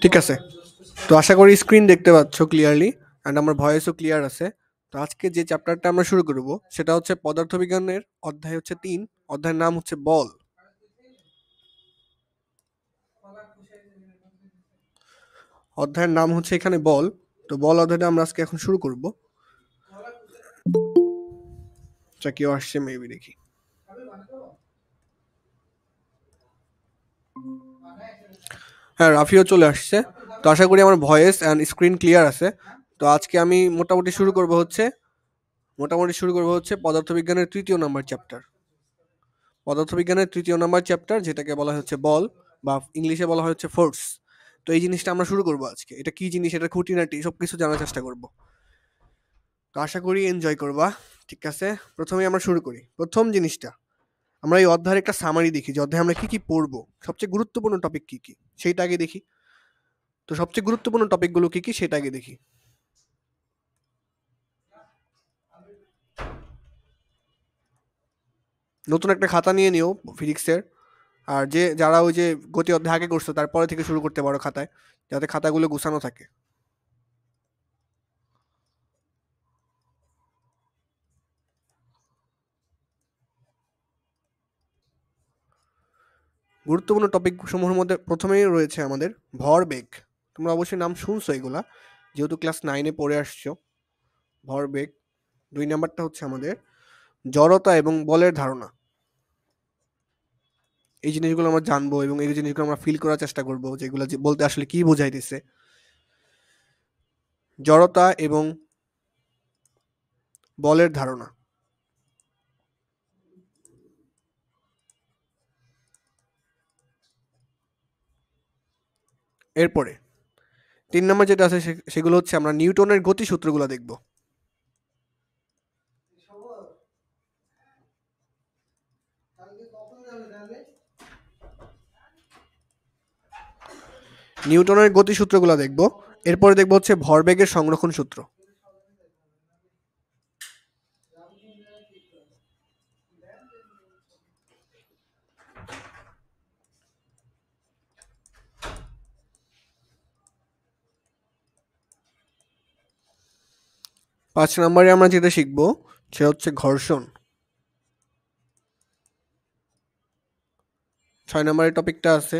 ঠিক আছে, তো আশা করি স্ক্রিন দেখতে পাচ্ছ ক্লিয়ারলি অ্যান্ড আমার ভয়েসও ক্লিয়ার আছে। তো আজকে যে চ্যাপ্টারটা আমরা শুরু করব সেটা হচ্ছে পদার্থবিজ্ঞানের অধ্যায় হচ্ছে ৩, অধ্যায়ের নাম হচ্ছে বল। অধ্যায়ের নাম হচ্ছে এখানে বল। তো বল অধ্যায়টা আমরা আজকে এখন শুরু করব। আচ্ছা, কেউ আসছে মেবি, দেখি। হ্যাঁ, রাফিও চলে আসছে। তো আশা করি আমার ভয়েস অ্যান্ড স্ক্রিন ক্লিয়ার আছে। তো আজকে আমি মোটামুটি শুরু করব হচ্ছে পদার্থবিজ্ঞানের ৩য় নাম্বার চ্যাপ্টার। পদার্থবিজ্ঞানের ৩য় নাম্বার চ্যাপ্টার, যেটাকে বলা হচ্ছে বল, বা ইংলিশে বলা হচ্ছে ফোর্স। তো এই জিনিসটা আমরা শুরু করব আজকে। এটা কি জিনিস, এটা খুঁটিনাটি সবকিছু জানার চেষ্টা করব। তো আশা করি এনজয় করবা। ঠিক আছে, প্রথমে আমরা শুরু করি। প্রথম জিনিসটা, আমরা এই অধ্যায়ের একটা সামারি দেখি যে অধ্যায়ে আমরা কি কি পড়বো, সবচেয়ে গুরুত্বপূর্ণ টপিক কি কি সেইটা আগে দেখি। তো সবচেয়ে গুরুত্বপূর্ণ টপিকগুলো কি কি সেটা আগে দেখি। নতুন একটা খাতা নিয়ে নিও ফিজিক্সের। আর যারা ওই যে গতি অধ্যায় আগে করছো তারপরে থেকে শুরু করতে পারো খাতায়, যাতে খাতাগুলো গুছানো থাকে। গুরুত্বপূর্ণ টপিক সমূহের মধ্যে প্রথমেই রয়েছে আমাদের ভরবেগ। তোমরা অবশ্যই নাম শুনছো এগুলা, যেহেতু ক্লাস 9-এ পড়ে আসছো। ভরবেগ। 2 নাম্বারটা হচ্ছে আমাদের জড়তা এবং বলের ধারণা। এই জিনিসগুলো আমরা জানবো এবং এই জিনিসগুলো আমরা ফিল করার চেষ্টা করবো, যেগুলো বলতে আসলে কি বোঝাইতেছে। জড়তা এবং বলের ধারণা। এরপরে 3 নম্বর যেটা আছে সেগুলো হচ্ছে আমরা নিউটনের গতিসূত্রগুলো দেখব। নিউটনের গতিসূত্রগুলো দেখব। এরপরে দেখব হচ্ছে ভরবেগের সংরক্ষণ সূত্র। পাঁচ নম্বরে আমরা যেটা শিখব সেটা হচ্ছে ঘর্ষণ। 6 নম্বরের টপিকটা আছে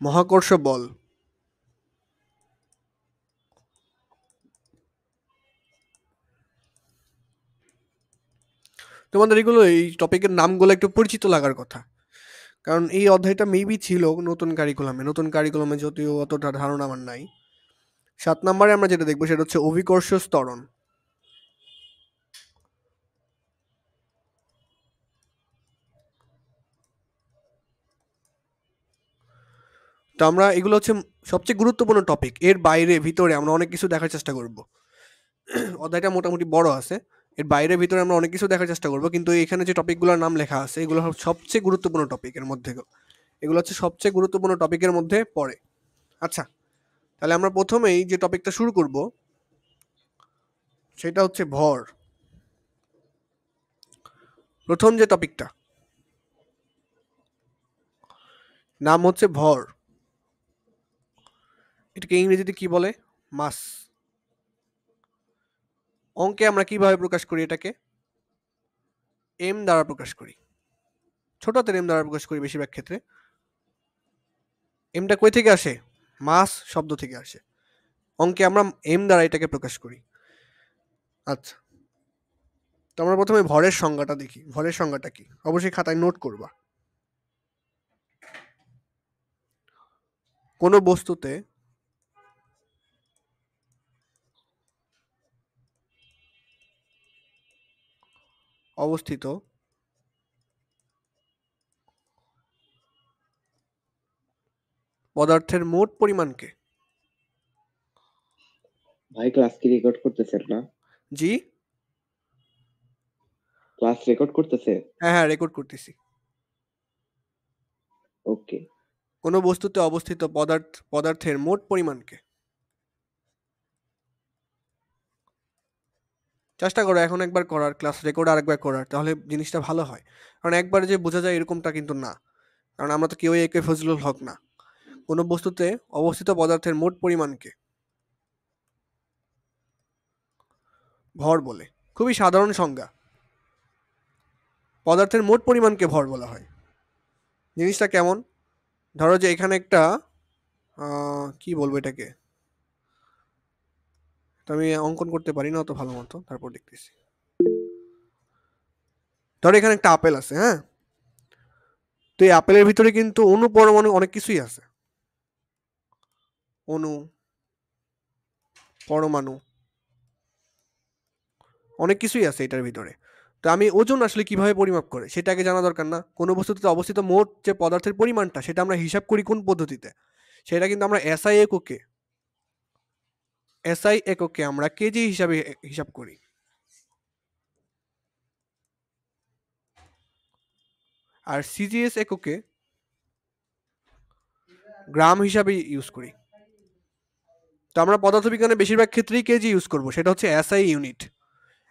মহাকর্ষ বল। তোমাদের এগুলো এই টপিকের নামগুলো একটু পরিচিত লাগার কথা, কারণ এই অধ্যায়টা মেবি ছিল নতুন কারিকুলামে যদিও অতটা ধারণা আমার নাই। 7 নম্বরে আমরা যেটা দেখবো সেটা হচ্ছে অভিকর্ষ ত্বরণ। তো আমরা এগুলো হচ্ছে সবচেয়ে গুরুত্বপূর্ণ টপিক। এর বাইরে ভিতরে আমরা অনেক কিছু দেখার চেষ্টা করব। অধ্যায়টা মোটামুটি বড় আছে। এর বাইরে ভিতরে আমরা অনেক কিছু দেখার চেষ্টা করব, কিন্তু এখানে যে টপিকগুলোর নাম লেখা আছে এগুলো সবচেয়ে গুরুত্বপূর্ণ টপিকের মধ্যে, এগুলো হচ্ছে সবচেয়ে গুরুত্বপূর্ণ টপিকের মধ্যে পড়ে। আচ্ছা, তাহলে আমরা প্রথমেই যে টপিকটা শুরু করব সেটা হচ্ছে ভর। প্রথম যে টপিকটা নাম হচ্ছে ভর। এটাকে ইংরেজিতে কি বলে? মাস। অঙ্কে আমরা কিভাবে প্রকাশ করি এটাকে? এম দ্বারা প্রকাশ করি। ছোট হাতের এম দ্বারা প্রকাশ করি বেশিরভাগ ক্ষেত্রে। এমটা কই থেকে আসে? মাস শব্দ থেকে আসে। অঙ্কে আমরা এম দ্বারা এটাকে প্রকাশ করি। আচ্ছা, তো আমরা প্রথমে ভরের সংজ্ঞাটা দেখি। ভরের সংজ্ঞাটা কি অবশ্যই খাতায় নোট করবা। কোনো বস্তুতে অবস্থিত পদার্থের মোট পরিমাণকে। ভাই ক্লাস কি রেকর্ড করতেছেন না? জি, ক্লাস রেকর্ড করতেছে? হ্যাঁ রেকর্ড করতেছি। ওকে। কোনো বস্তুতে অবস্থিত পদার্থের মোট পরিমাণকে। চেষ্টা করো এখন একবার করার, ক্লাস রেকর্ড আরেকবার করার, তাহলে জিনিসটা ভালো হয়। কারণ একবার যে বোঝা যায় এরকমটা কিন্তু না, কারণ আমরা তো কেউই একে ফজলুল হক না। কোনো বস্তুতে অবস্থিত পদার্থের মোট পরিমাণকে ভর বলে। খুবই সাধারণ সংজ্ঞা। পদার্থের মোট পরিমাণকে ভর বলা হয়। জিনিসটা কেমন? ধরো যে এখানে একটা কি বলবো এটাকে, তো আমি অঙ্কন করতে পারি না অত ভালো মতো, তারপর দেখতেছি। ধরো এখানে একটা আপেল আছে, হ্যাঁ। তো এই আপেলের ভিতরে কিন্তু অণু পরমাণু অনেক কিছুই আছে। অণু, পরমাণু, অনেক কিছুই আছে এটার ভিতরে। তো আমি ওজন আসলে কিভাবে পরিমাপ করে সেটা আগে জানা দরকার না? কোনো বস্তুতে অবস্থিত মোট যে পদার্থের পরিমাণটা সেটা আমরা হিসাব করি কোন পদ্ধতিতে? সেটা কিন্তু আমরা এসআই এককে আমরা কেজি হিসাবে হিসাব করি। আর সিজিএস এককে গ্রাম হিসাবে ইউজ করি। তো আমরা পদার্থবিজ্ঞানে বেশিরভাগ ক্ষেত্রেই কেজি ইউজ করব, সেটা হচ্ছে এসআই ইউনিট,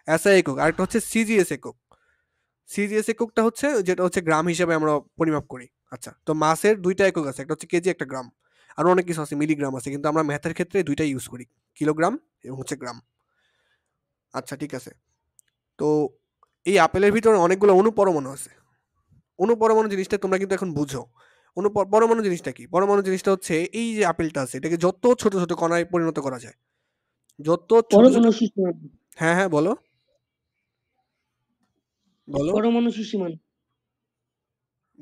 এসআই একক। আর একটা হচ্ছে সিজিএস একক। সিজিএস এককটা হচ্ছে যেটা হচ্ছে গ্রাম হিসাবে আমরা পরিমাপ করি। আচ্ছা, তো মাসের দুইটা একক আছে, একটা হচ্ছে কেজি, একটা গ্রাম। আরো অনেক কিছু আছে, মিলিগ্রাম আছে, কিন্তু আমরা ম্যাথের ক্ষেত্রে দুইটাই ইউজ করি, কিলোগ্রাম এবং হচ্ছে গ্রাম। আচ্ছা ঠিক আছে। তো এই আপেলের ভিতরে অনেকগুলো অনুপরমাণু আছে। অনুপরমাণু জিনিসটা তোমরা কিন্তু এখন বুঝো। পরমাণু জিনিসটা কি? পরমাণু জিনিসটা হচ্ছে এই যে আপেলটা আছে এটাকে যত ছোট ছোট কণায় পরিণত করা যায়, যত ছোট ছোট। পরমাণু সুষমান। হ্যাঁ হ্যাঁ, বলো বলো। পরমাণু সুষমান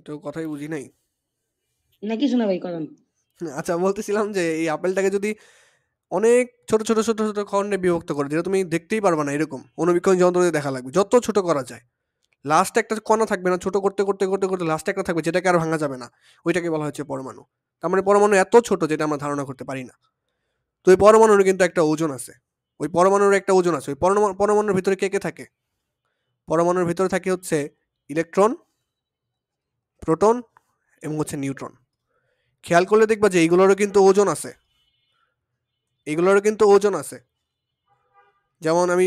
তো কথাই বুঝি নাই। না কিছু না ভাই, করেন। আচ্ছা, বলতেছিলাম যে এই আপেলটাকে যদি অনেক ছোট ছোট ছোট ছোট খণ্ডে বিভক্ত করে, যেটা তুমি দেখতেই পারবে না, এরকম অনুবীক্ষণ যন্ত্র দিয়ে দেখা লাগবে, যত ছোট করা যায় লাস্টে একটা কণা থাকবে না, ছোট করতে করতে করতে করতে লাস্টে একটা থাকবে যেটাকে আর ভাঙা যাবে না, ওইটাকে বলা হচ্ছে পরমাণু। তার মানে পরমাণু এত ছোট যেটা আমরা ধারণা করতে পারি না। তো ওই পরমাণুর কিন্তু একটা ওজন আছে, ওই পরমাণুর একটা ওজন আছে। ওই পরমাণুর ভিতরে কে কে থাকে? পরমাণুর ভিতরে থাকে হচ্ছে ইলেকট্রন, প্রোটন এবং হচ্ছে নিউট্রন। খেয়াল করলে দেখবা যে এইগুলোরও কিন্তু ওজন আছে, এগুলোরও কিন্তু ওজন আছে। যেমন আমি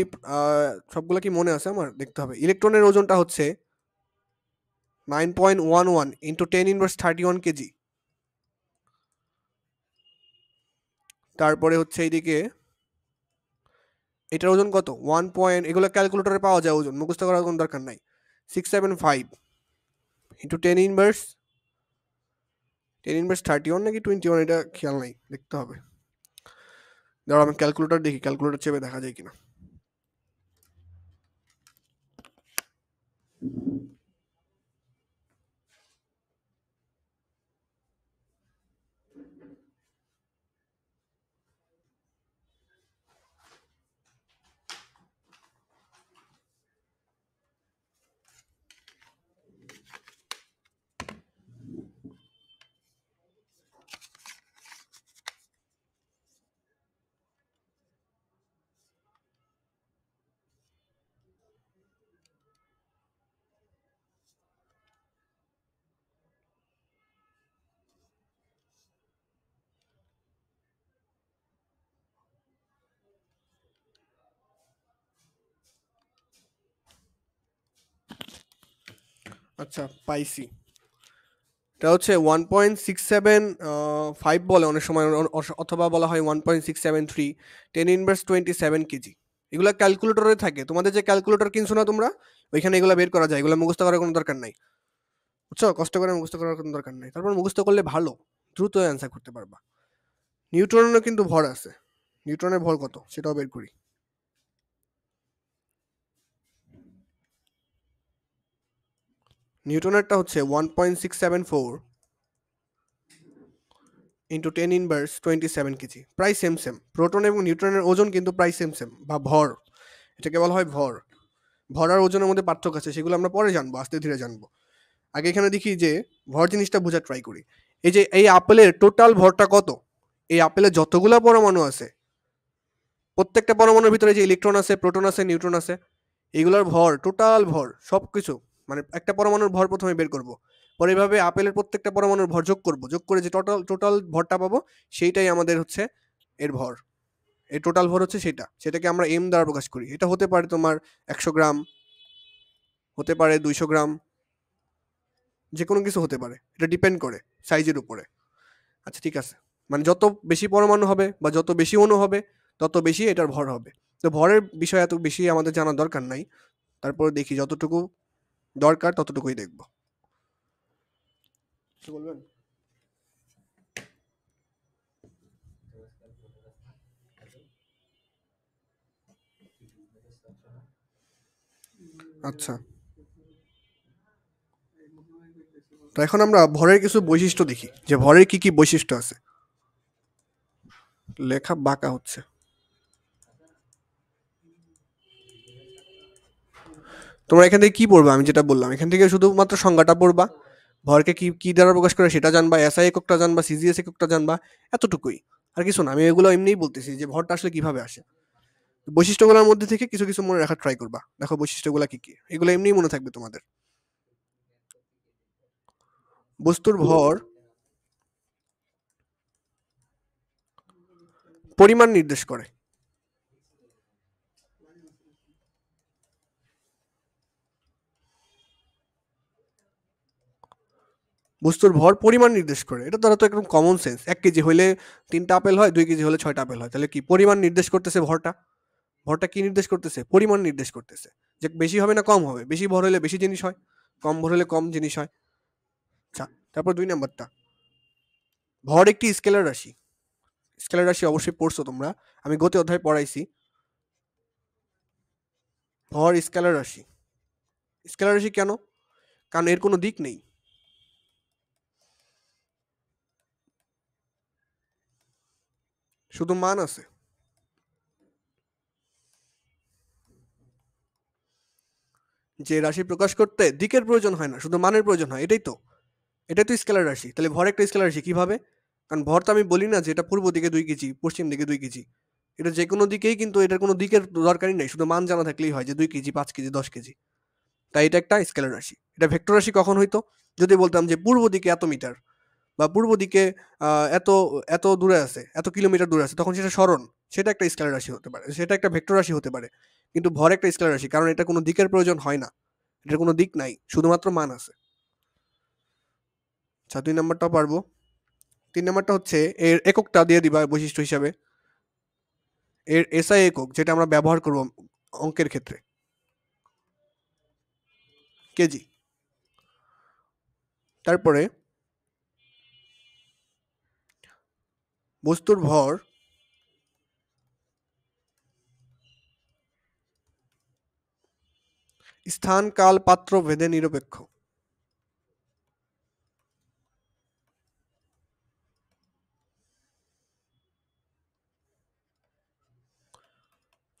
সবগুলো কি মনে আছে আমার, দেখতে হবে। ইলেকট্রনের ওজনটা হচ্ছে 9.11 ইন্টু 10⁻31 কেজি। তারপরে হচ্ছে এইদিকে এটার ওজন কত, 1 এগুলো ক্যালকুলেটরে পাওয়া যায়, ওজন মুখস্থ করার কোনো দরকার নাই। 675 ইন্টু 10⁻31 নাকি 21, এটা খেয়াল নাই, দেখতে হবে। ধরো আমি ক্যালকুলেটর দেখি, ক্যালকুলেটর চেপে দেখা যায় কিনা। আচ্ছা, পাইছি। এটা হচ্ছে 1.675 বলে অনেক সময়, অথবা বলা হয় 1.673, 10⁻27 কেজি। এগুলো ক্যালকুলেটরে থাকে। তোমাদের যে ক্যালকুলেটর কিনছো না তোমরা, ওইখানে এগুলো বের করা যায়। এগুলো মুখস্থ করার কোনো দরকার নাই, বুঝছো? কষ্ট করে মুখস্থ করার কোনো দরকার নাই। তারপর মুখস্থ করলে ভালো, দ্রুত অ্যান্সার করতে পারবা। নিউট্রনেরও কিন্তু ভর আছে। নিউট্রনের ভর কত সেটাও বের করি। নিউটনেরটা হচ্ছে 1.674 ইন্টু 10⁻27 কেজি, প্রায় সেম সেম। প্রোটন এবং নিউট্রনের ওজন কিন্তু প্রায় সেম সেম, বা ভর, এটাকে বলা হয় ভর। ভর আর ওজনের মধ্যে পার্থক্য আছে, সেগুলো আমরা পরে জানবো, আস্তে ধীরে জানবো। আগে এখানে দেখি যে ভর জিনিসটা বোঝার ট্রাই করি। এই যে এই আপেলের টোটাল ভরটা কত, এই আপেলের যতগুলা পরমাণু আছে, প্রত্যেকটা পরমাণুর ভিতরে যে ইলেকট্রন আছে, প্রোটন আছে, নিউট্রন আছে, এগুলোর ভর, টোটাল ভর সব কিছু, মানে একটা পরমাণুর ভর প্রথমে বের করব, পরে এভাবে আপেলের প্রত্যেকটা পরমাণুর ভর যোগ করব, যোগ করে যে টোটাল টোটাল ভরটা পাবো সেইটাই আমাদের হচ্ছে এর ভর। এই টোটাল ভর হচ্ছে সেটাকে আমরা এম দ্বারা প্রকাশ করি। এটা হতে পারে তোমার 100 গ্রাম, হতে পারে 200 গ্রাম, যে কোনো কিছু হতে পারে, এটা ডিপেন্ড করে সাইজের উপরে। আচ্ছা ঠিক আছে, মানে যত বেশি পরমাণু হবে বা যত বেশি অণু হবে তত বেশি এটার ভর হবে। তো ভরের বিষয়ে এত বেশি আমাদের জানার দরকার নাই, তারপরে দেখি যতটুকু দরকার ততটুকুই দেখব। কি বলবেন? আচ্ছা, তো এখন আমরা ভরের কিছু বৈশিষ্ট্য দেখি যে ভরের কি কি বৈশিষ্ট্য আছে। লেখা বাঁকা হচ্ছে। তোমরা এখান থেকে কি পড়বা? আমি যেটা বললাম এখান থেকে শুধুমাত্র সংজ্ঞাটা পড়বা, ভরকে কি কি দ্বারা প্রকাশ করে সেটা জানবা, এসআই এককটা জানবা, সিজিএস এককটা জানবা, এতটুকুই, আর কিছু না। আমি এগুলো এমনিই বলতেছি যে ভরটা আসলে কিভাবে আসে। বৈশিষ্ট্যগুলোর মধ্যে থেকে কিছু কিছু মনে রাখার ট্রাই করবা। দেখো বৈশিষ্ট্যগুলো কি কি, এগুলো এমনিই মনে থাকবে তোমাদের। বস্তুর ভর পরিমাণ নির্দেশ করে। বস্তুর ভর পরিমাণ নির্দেশ করে, এটা দ্বারা তো একদম কমন সেন্স। 1 কেজি হইলে 3টা আপেল হয়, 2 কেজি হলে 6টা আপেল হয়। তাহলে কি পরিমাণ নির্দেশ করতেছে ভরটা? ভরটা কি নির্দেশ করতেছে? পরিমাণ নির্দেশ করতেছে, যে বেশি হবে না কম হবে। বেশি ভর হলে বেশি জিনিস হয়, কম ভর হলে কম জিনিস হয়। আচ্ছা, তারপর 2 নাম্বারটা, ভর একটি স্কেলার রাশি। স্কেলার রাশি অবশ্যই পড়ছো তোমরা, আমি গতি অধ্যায়ে পড়াইছি। ভর স্কেলার রাশি। স্কেলার রাশি কেন? কারণ এর কোনো দিক নেই, শুধু মান আছে। যে রাশি প্রকাশ করতে দিকের প্রয়োজন হয় না, শুধু মানের প্রয়োজন হয়, এটাই তো স্কেলার রাশি। তাহলে ভর একটা স্কেলার রাশি কিভাবে? কারণ ভর তো আমি বলি না যে এটা পূর্ব দিকে 2 কেজি, পশ্চিম দিকে 2 কেজি। এটা যে কোনো দিকেই, কিন্তু এটার কোনো দিকের দরকারই নেই, শুধু মান জানা থাকলেই হয় যে 2 কেজি, 5 কেজি, 10 কেজি। তাই এটা একটা স্কেলার রাশি। এটা ভেক্টর রাশি কখন হইতো? যদি বলতাম যে পূর্ব দিকে এত মিটার, বা পূর্ব দিকে এত এত দূরে আছে, এত কিলোমিটার দূরে আছে, তখন সেটা সরণ, সেটা একটা স্কেলার রাশি হতে পারে, সেটা একটা ভেক্টর রাশি হতে পারে। কিন্তু ভর একটা স্কেলার রাশি, কারণ এটা কোনো দিকের প্রয়োজন হয় না, এটার কোনো দিক নাই, শুধুমাত্র মান আছে। আচ্ছা, 2 নাম্বারটাও পারবো। 3 নাম্বারটা হচ্ছে এর এককটা দিয়ে দিবা বৈশিষ্ট্য হিসাবে। এর এসআই একক, যেটা আমরা ব্যবহার করব অঙ্কের ক্ষেত্রে, কেজি। তারপরে বস্তুর ভর স্থান কাল পাত্র ভেদে নিরপেক্ষ।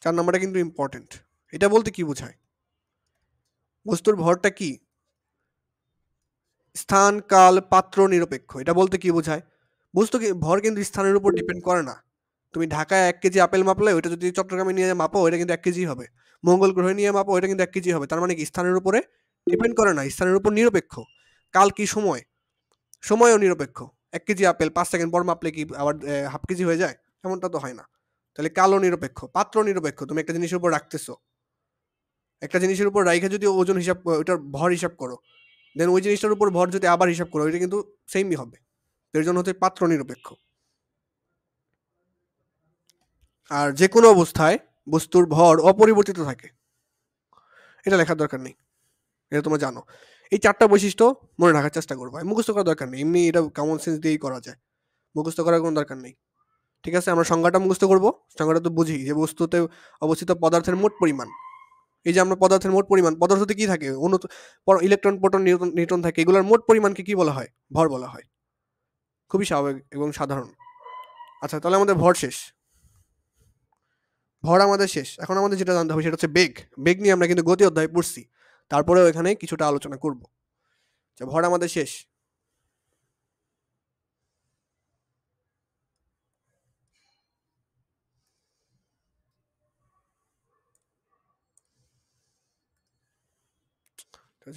4 নাম্বারটা কিন্তু ইম্পর্টেন্ট। এটা বলতে কি বোঝায়? বস্তুর ভরটা কি স্থান কাল পাত্র নিরপেক্ষ, এটা বলতে কি বোঝায়? বস্তু ভর কিন্তু স্থানের উপর ডিপেন্ড করে না। তুমি ঢাকায় 1 কেজি আপেল মাপলে ওইটা যদি চট্টগ্রামে নিয়ে মাপো ওইটা কিন্তু 1 কেজি হবে। মঙ্গল গ্রহে নিয়ে মাপো ওইটা কিন্তু 1 কেজি হবে। তার মানে কি স্থানের উপরে ডিপেন্ড করে না, স্থানের উপর নিরপেক্ষ। কাল কি সময়, সময়ও নিরপেক্ষ। 1 কেজি আপেল 5 সেকেন্ড পর মাপলে কি আবার হাফ কেজি হয়ে যায়? এমনটা তো হয় না। তাহলে কালও নিরপেক্ষ, পাত্র নিরপেক্ষ। তুমি একটা জিনিসের উপর রাখতেছো, একটা জিনিসের উপর রাইখা যদি ওজন হিসাব, ওইটার ভর হিসাব করো, দেন ওই জিনিসটার উপর ভর যদি আবার হিসাব করো, এটা কিন্তু সেমই হবে। এর জন্য হচ্ছে পাত্র নিরপেক্ষ। আর যে কোনো অবস্থায় বস্তুর ভর অপরিবর্তিত থাকে, এটা লেখার দরকার নেই, এটা তোমরা জানো। এই 4টা বৈশিষ্ট্য মনে রাখার চেষ্টা করবো, মুখস্থ করার দরকার নেই, এমনি এটা কমন সেন্স দিয়েই করা যায়, মুখস্থ করার কোনো দরকার নেই। ঠিক আছে, আমরা সংজ্ঞাটা মুখস্থ করবো। সংজ্ঞাটা তো বুঝি যে বস্তুতে অবস্থিত পদার্থের মোট পরিমাণ। এই যে আমরা পদার্থের মোট পরিমাণ, পদার্থতে কি থাকে? ইলেকট্রন, প্রোটন, নিউট্রন থাকে, এগুলোর মোট পরিমাণকে কি বলা হয়? ভর বলা হয়। খুবই স্বাভাবিক এবং সাধারণ। আচ্ছা, তাহলে আমাদের ভর শেষ, ভর আমাদের শেষ। এখন আমাদের যেটা জানতে হবে সেটা হচ্ছে বেগ। বেগ নিয়ে আমরা কিন্তু গতি অধ্যায় পড়ছি, তারপরেও এখানে কিছুটা আলোচনা করব। ভর আমাদের শেষ।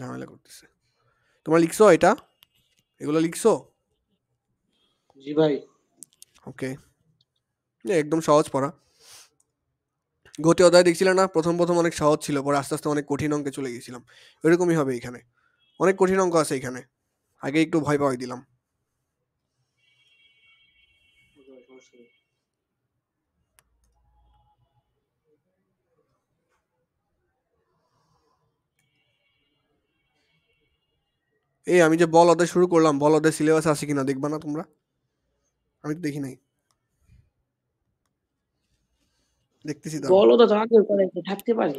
ঝামেলা করতেছে। তোমরা লিখছো এটা, এগুলো লিখছো? জি ভাই। ওকে, একদম সহজ পড়া। গতি অধ্যায় দেখছিলে না? প্রথম প্রথম অনেক সহজ ছিল, পরে আস্তে আস্তে অনেক কঠিন অঙ্কে চলে গেছিলাম। এরকমই হবে এখানে, অনেক কঠিন অঙ্ক আছে এখানে, আগে একটু ভয় পাওয়াই দিলাম। ভাই, সমস্যা নেই। এই আমি যে বল অধ্যায় শুরু করলাম, বল অধ্যায় সিলেবাস আছে কিনা দেখবা না তোমরা? আমি তো দেখি নাই, দেখতেছি দাঁড়াও। বলো তো তোমাকে করে থাকতে পারে।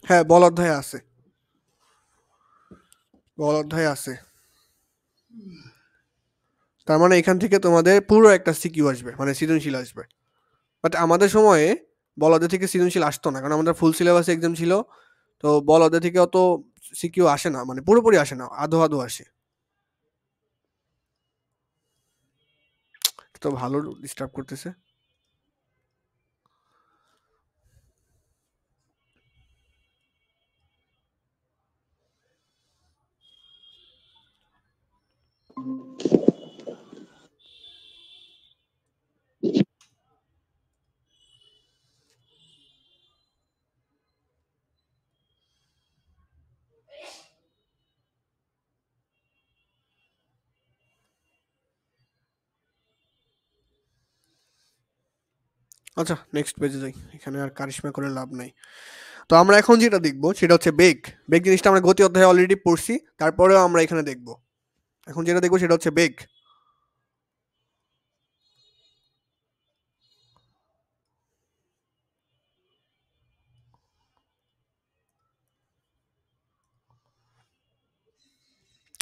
হ্যাঁ, বল অধ্যায় আছে, বল অধ্যায় আছে। তার মানে এখান থেকে তোমাদের পুরো একটা সিকিউ আসবে, মানে সৃজনশীল আসবে। বাট আমাদের সময়ে বল অধ্যায় থেকে সৃজনশীল আসতো না, কারণ আমাদের ফুল সিলেবাস এক্সাম ছিল। তো বল অধ্যায় থেকে অত সিকিউ আসে না, মানে পুরোপুরি আসে না, আধো আধো আসে। তো ভালো ডিস্টার্ব করতেছে। আচ্ছা, নেক্সট পেজে যাই, এখানে আর কারিশমা করে লাভ নাই। তো আমরা এখন যেটা দেখবো সেটা হচ্ছে বেগ। বেগ জিনিসটা আমরা গতি অধ্যায়ে অলরেডি পড়ছি, তারপরেও আমরা এখানে দেখবো। এখন যেটা দেখবো সেটা হচ্ছে বেগ।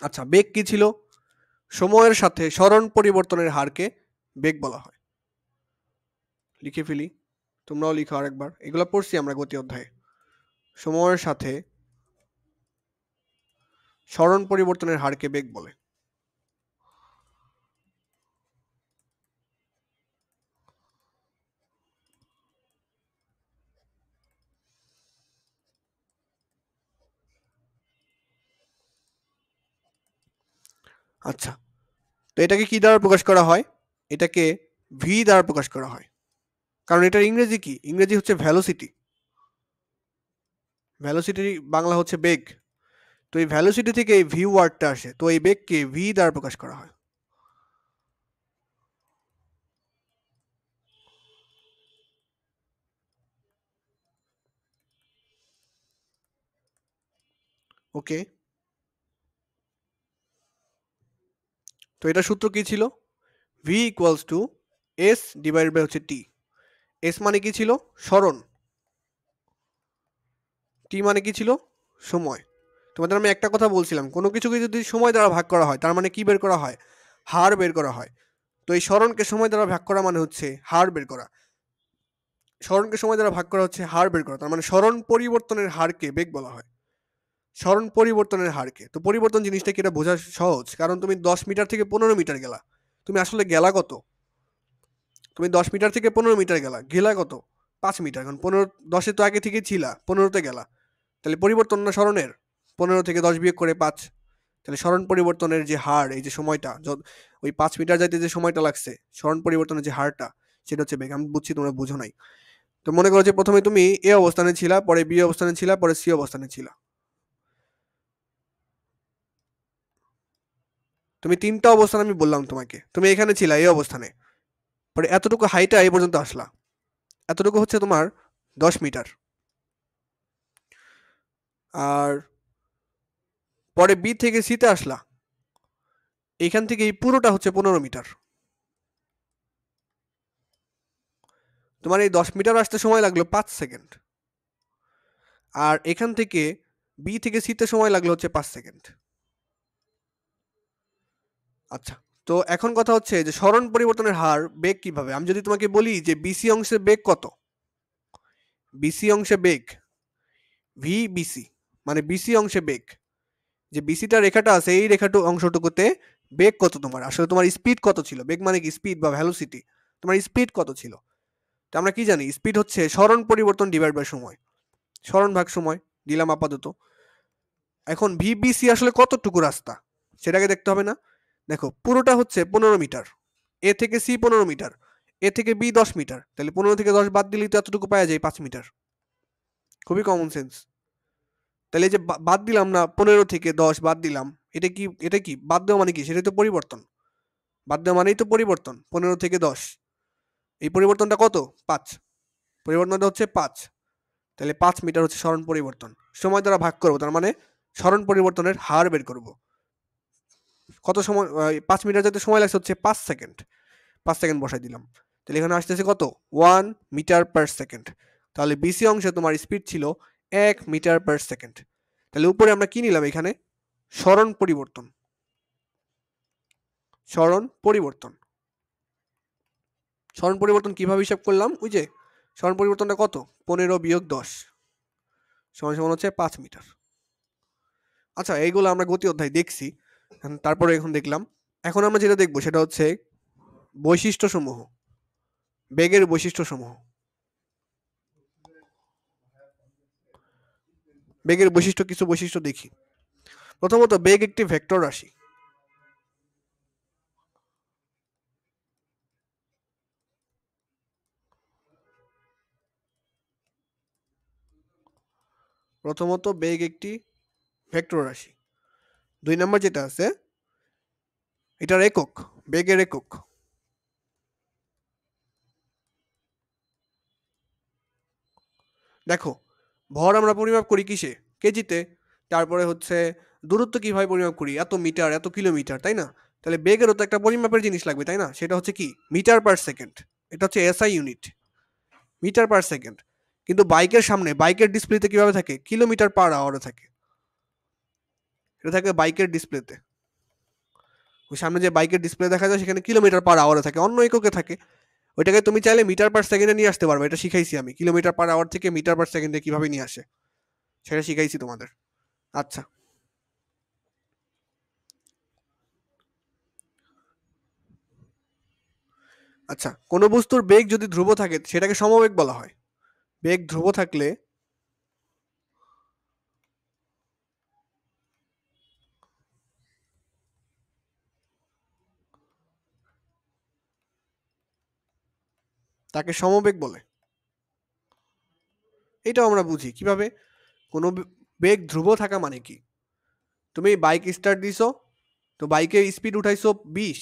আচ্ছা, বেগ কি ছিল? সময়ের সাথে সরণ পরিবর্তনের হারকে বেগ বলা হয়। লিখে ফেলি, তোমরাও লিখো আরেকবার, এগুলো পড়ছি আমরা গতি অধ্যায়ে। সময়ের সাথে সরণ পরিবর্তনের হারকে বেগ বলে। আচ্ছা, তো এটাকে কি দ্বারা প্রকাশ করা হয়? এটাকে ভি দ্বারা প্রকাশ করা হয়, কারণ এটার ইংরেজি কি? ইংরেজি হচ্ছে ভ্যালোসিটি। ভ্যালোসিটির বাংলা হচ্ছে বেগ। তো এই ভ্যালোসিটি থেকে এই ভি ওয়ার্ডটা আসে, তো এই বেগকে ভি দ্বারা প্রকাশ করা হয়। ওকে, তো এটা সূত্র কি ছিল? V equals to S divided by হচ্ছে টি। এস মানে কি ছিল? সরণ। টি মানে কি ছিল? সময়। তোমাদের আমি একটা কথা বলছিলাম, কোনো কিছুকে যদি সময় দ্বারা ভাগ করা হয় তার মানে কি বের করা হয়? হার বের করা হয়। তো এই সরণকে সময় দ্বারা ভাগ করা মানে হচ্ছে হার বের করা। সরণকে সময় দ্বারা ভাগ করা হচ্ছে হার বের করা, তার মানে সরণ পরিবর্তনের হারকে বেগ বলা হয়। সরণ পরিবর্তনের হারকে, তো পরিবর্তন জিনিসটা কি এটা বোঝা সহজ, কারণ তুমি 10 মিটার থেকে 15 মিটার গেলা, তুমি আসলে গেলা কত? তুমি 10 মিটার থেকে 15 মিটার গেলা কত? 5 মিটার। কারণ 10-এ তো আগে থেকে ছিলা, 15-তে গেলা, তাহলে পরিবর্তন না সরণের? 15 থেকে 10 বিয়োগ করে 5, তাহলে সরণ পরিবর্তনের যে হার, এই যে সময়টা, ওই 5 মিটার যাইতে যে সময়টা লাগছে, সরণ পরিবর্তনের যে হারটা, সেটা হচ্ছে বেগ। আমি বুঝছি তোমরা বুঝো নাই। তো মনে করো যে প্রথমে তুমি এ অবস্থানে ছিলা, পরে বি অবস্থানে ছিলা, পরে সি অবস্থানে ছিলা। তুমি 3টা অবস্থান আমি বললাম তোমাকে, তুমি এখানে ছিলা এই অবস্থানে, পরে এতটুকু হাইটা এই পর্যন্ত আসলা, এতটুকু হচ্ছে তোমার 10 মিটার। আর পরে বি থেকে সিতে আসলা, এইখান থেকে এই পুরোটা হচ্ছে 15 মিটার। তোমার এই 10 মিটার আসতে সময় লাগলো 5 সেকেন্ড, আর এখান থেকে বি থেকে সিতে সময় লাগলো হচ্ছে 5 সেকেন্ড। আচ্ছা, তো এখন কথা হচ্ছে যে সরণ পরিবর্তনের হার বেগ কিভাবে? আমি যদি তোমাকে বলি যে বিসি অংশে বেগ কত, বিসি অংশে বেগ ভি বিসি, মানে বিসি অংশে বেগ, যে বিসিটা রেখাটা আছে এই রেখাটু অংশটুকুতে বেগ কত তোমার, আসলে তোমার স্পিড কত ছিল? বেগ মানে কি? স্পিড বা ভ্যালোসিটি। তোমার স্পিড কত ছিল? তো আমরা কি জানি? স্পিড হচ্ছে সরণ পরিবর্তন ডিভাইড বাই সময়, সরণ ভাগ সময় দিলাম আপাতত। এখন ভিবিসি আসলে কতটুকু রাস্তা সেটাকে দেখতে হবে না? দেখো পুরোটা হচ্ছে 15 মিটার, এ থেকে সি 15 মিটার, এ থেকে বি 10 মিটার, তাহলে 15 থেকে 10 বাদ দিলেই তো এতটুকু পাওয়া যায় 5 মিটার। খুবই কমন সেন্স। তাহলে এই যে বাদ দিলাম না, 15 থেকে 10 বাদ দিলাম, এটা কি বাদ দেওয়া মানে কি? সেটাই তো পরিবর্তন। বাদ দেওয়া মানেই তো পরিবর্তন। 15 থেকে 10, এই পরিবর্তনটা কত? 5। পরিবর্তনটা হচ্ছে 5। তাহলে 5 মিটার হচ্ছে সরণ পরিবর্তন। সময় দ্বারা ভাগ করবো, তার মানে সরণ পরিবর্তনের হার বের করব। কত সময়? 5 মিটার যেতে সময় লাগছে হচ্ছে 5 সেকেন্ড। 5 সেকেন্ড বসাই দিলাম। তাহলে এখানে আসতেছে কত? 1 মিটার পার সেকেন্ড। তাহলে বিসি অংশে তোমার স্পিড ছিল 1 মিটার পার সেকেন্ড। তাহলে উপরে আমরা কি নিলাম? এখানে সরণ পরিবর্তন। সরণ পরিবর্তন। সরণ পরিবর্তন কিভাবে হিসাব করলাম? ওই যে সরণ পরিবর্তনটা কত? 15 বিয়োগ 10 সমান সমান হচ্ছে 5 মিটার। আচ্ছা, এইগুলো আমরা গতি অধ্যায় দেখছি, তারপরে এখন দেখলাম। এখন আমরা যেটা দেখবো সেটা হচ্ছে বৈশিষ্ট্যসমূহ, বেগের বৈশিষ্ট্যসমূহ। বেগের বৈশিষ্ট্য, কিছু বৈশিষ্ট্য দেখি। প্রথমত, বেগ একটি ভেক্টর রাশি। প্রথমত বেগ একটি ভেক্টর রাশি। 2 নম্বর যেটা আছে, এটার একক, বেগের একক। দেখো, ভর আমরা পরিমাপ করি কিসে? কেজিতে। তারপরে হচ্ছে দূরত্ব কিভাবে পরিমাপ করি? এত মিটার, এত কিলোমিটার, তাই না? তাহলে বেগেরও তো একটা পরিমাপের জিনিস লাগবে, তাই না? সেটা হচ্ছে কি? Metre per second. এটা হচ্ছে SI unit, metre per second. কিন্তু বাইকের সামনে, বাইকের ডিসপ্লেতে কিভাবে থাকে? কিলোমিটার পার আওয়ারে থাকে। এটা থাকে বাইকের ডিসপ্লেতে। ওই সামনে যে বাইকের ডিসপ্লে দেখা যায় সেখানে কিলোমিটার পার আওয়ারে থাকে, অন্য এককে থাকে। ওইটাকে তুমি চাইলে মিটার পার সেকেন্ডে নিয়ে আসতে পারবে। এটা শিখাইছি আমি, কিলোমিটার পার আওয়ার থেকে মিটার পার সেকেন্ডে কিভাবে নিয়ে আসে সেটা শিখাইছি তোমাদের। আচ্ছা, আচ্ছা, কোনো বস্তুর বেগ যদি ধ্রুব থাকে সেটাকে সমবেগ বলা হয়। বেগ ধ্রুব থাকলে তাকে সমবেগ বলে। এটাও আমরা বুঝি কিভাবে। কোনো বেগ ধ্রুব থাকা মানে কি? তুমি বাইক স্টার্ট দিছো, তো বাইকের স্পিড উঠাইছো 20,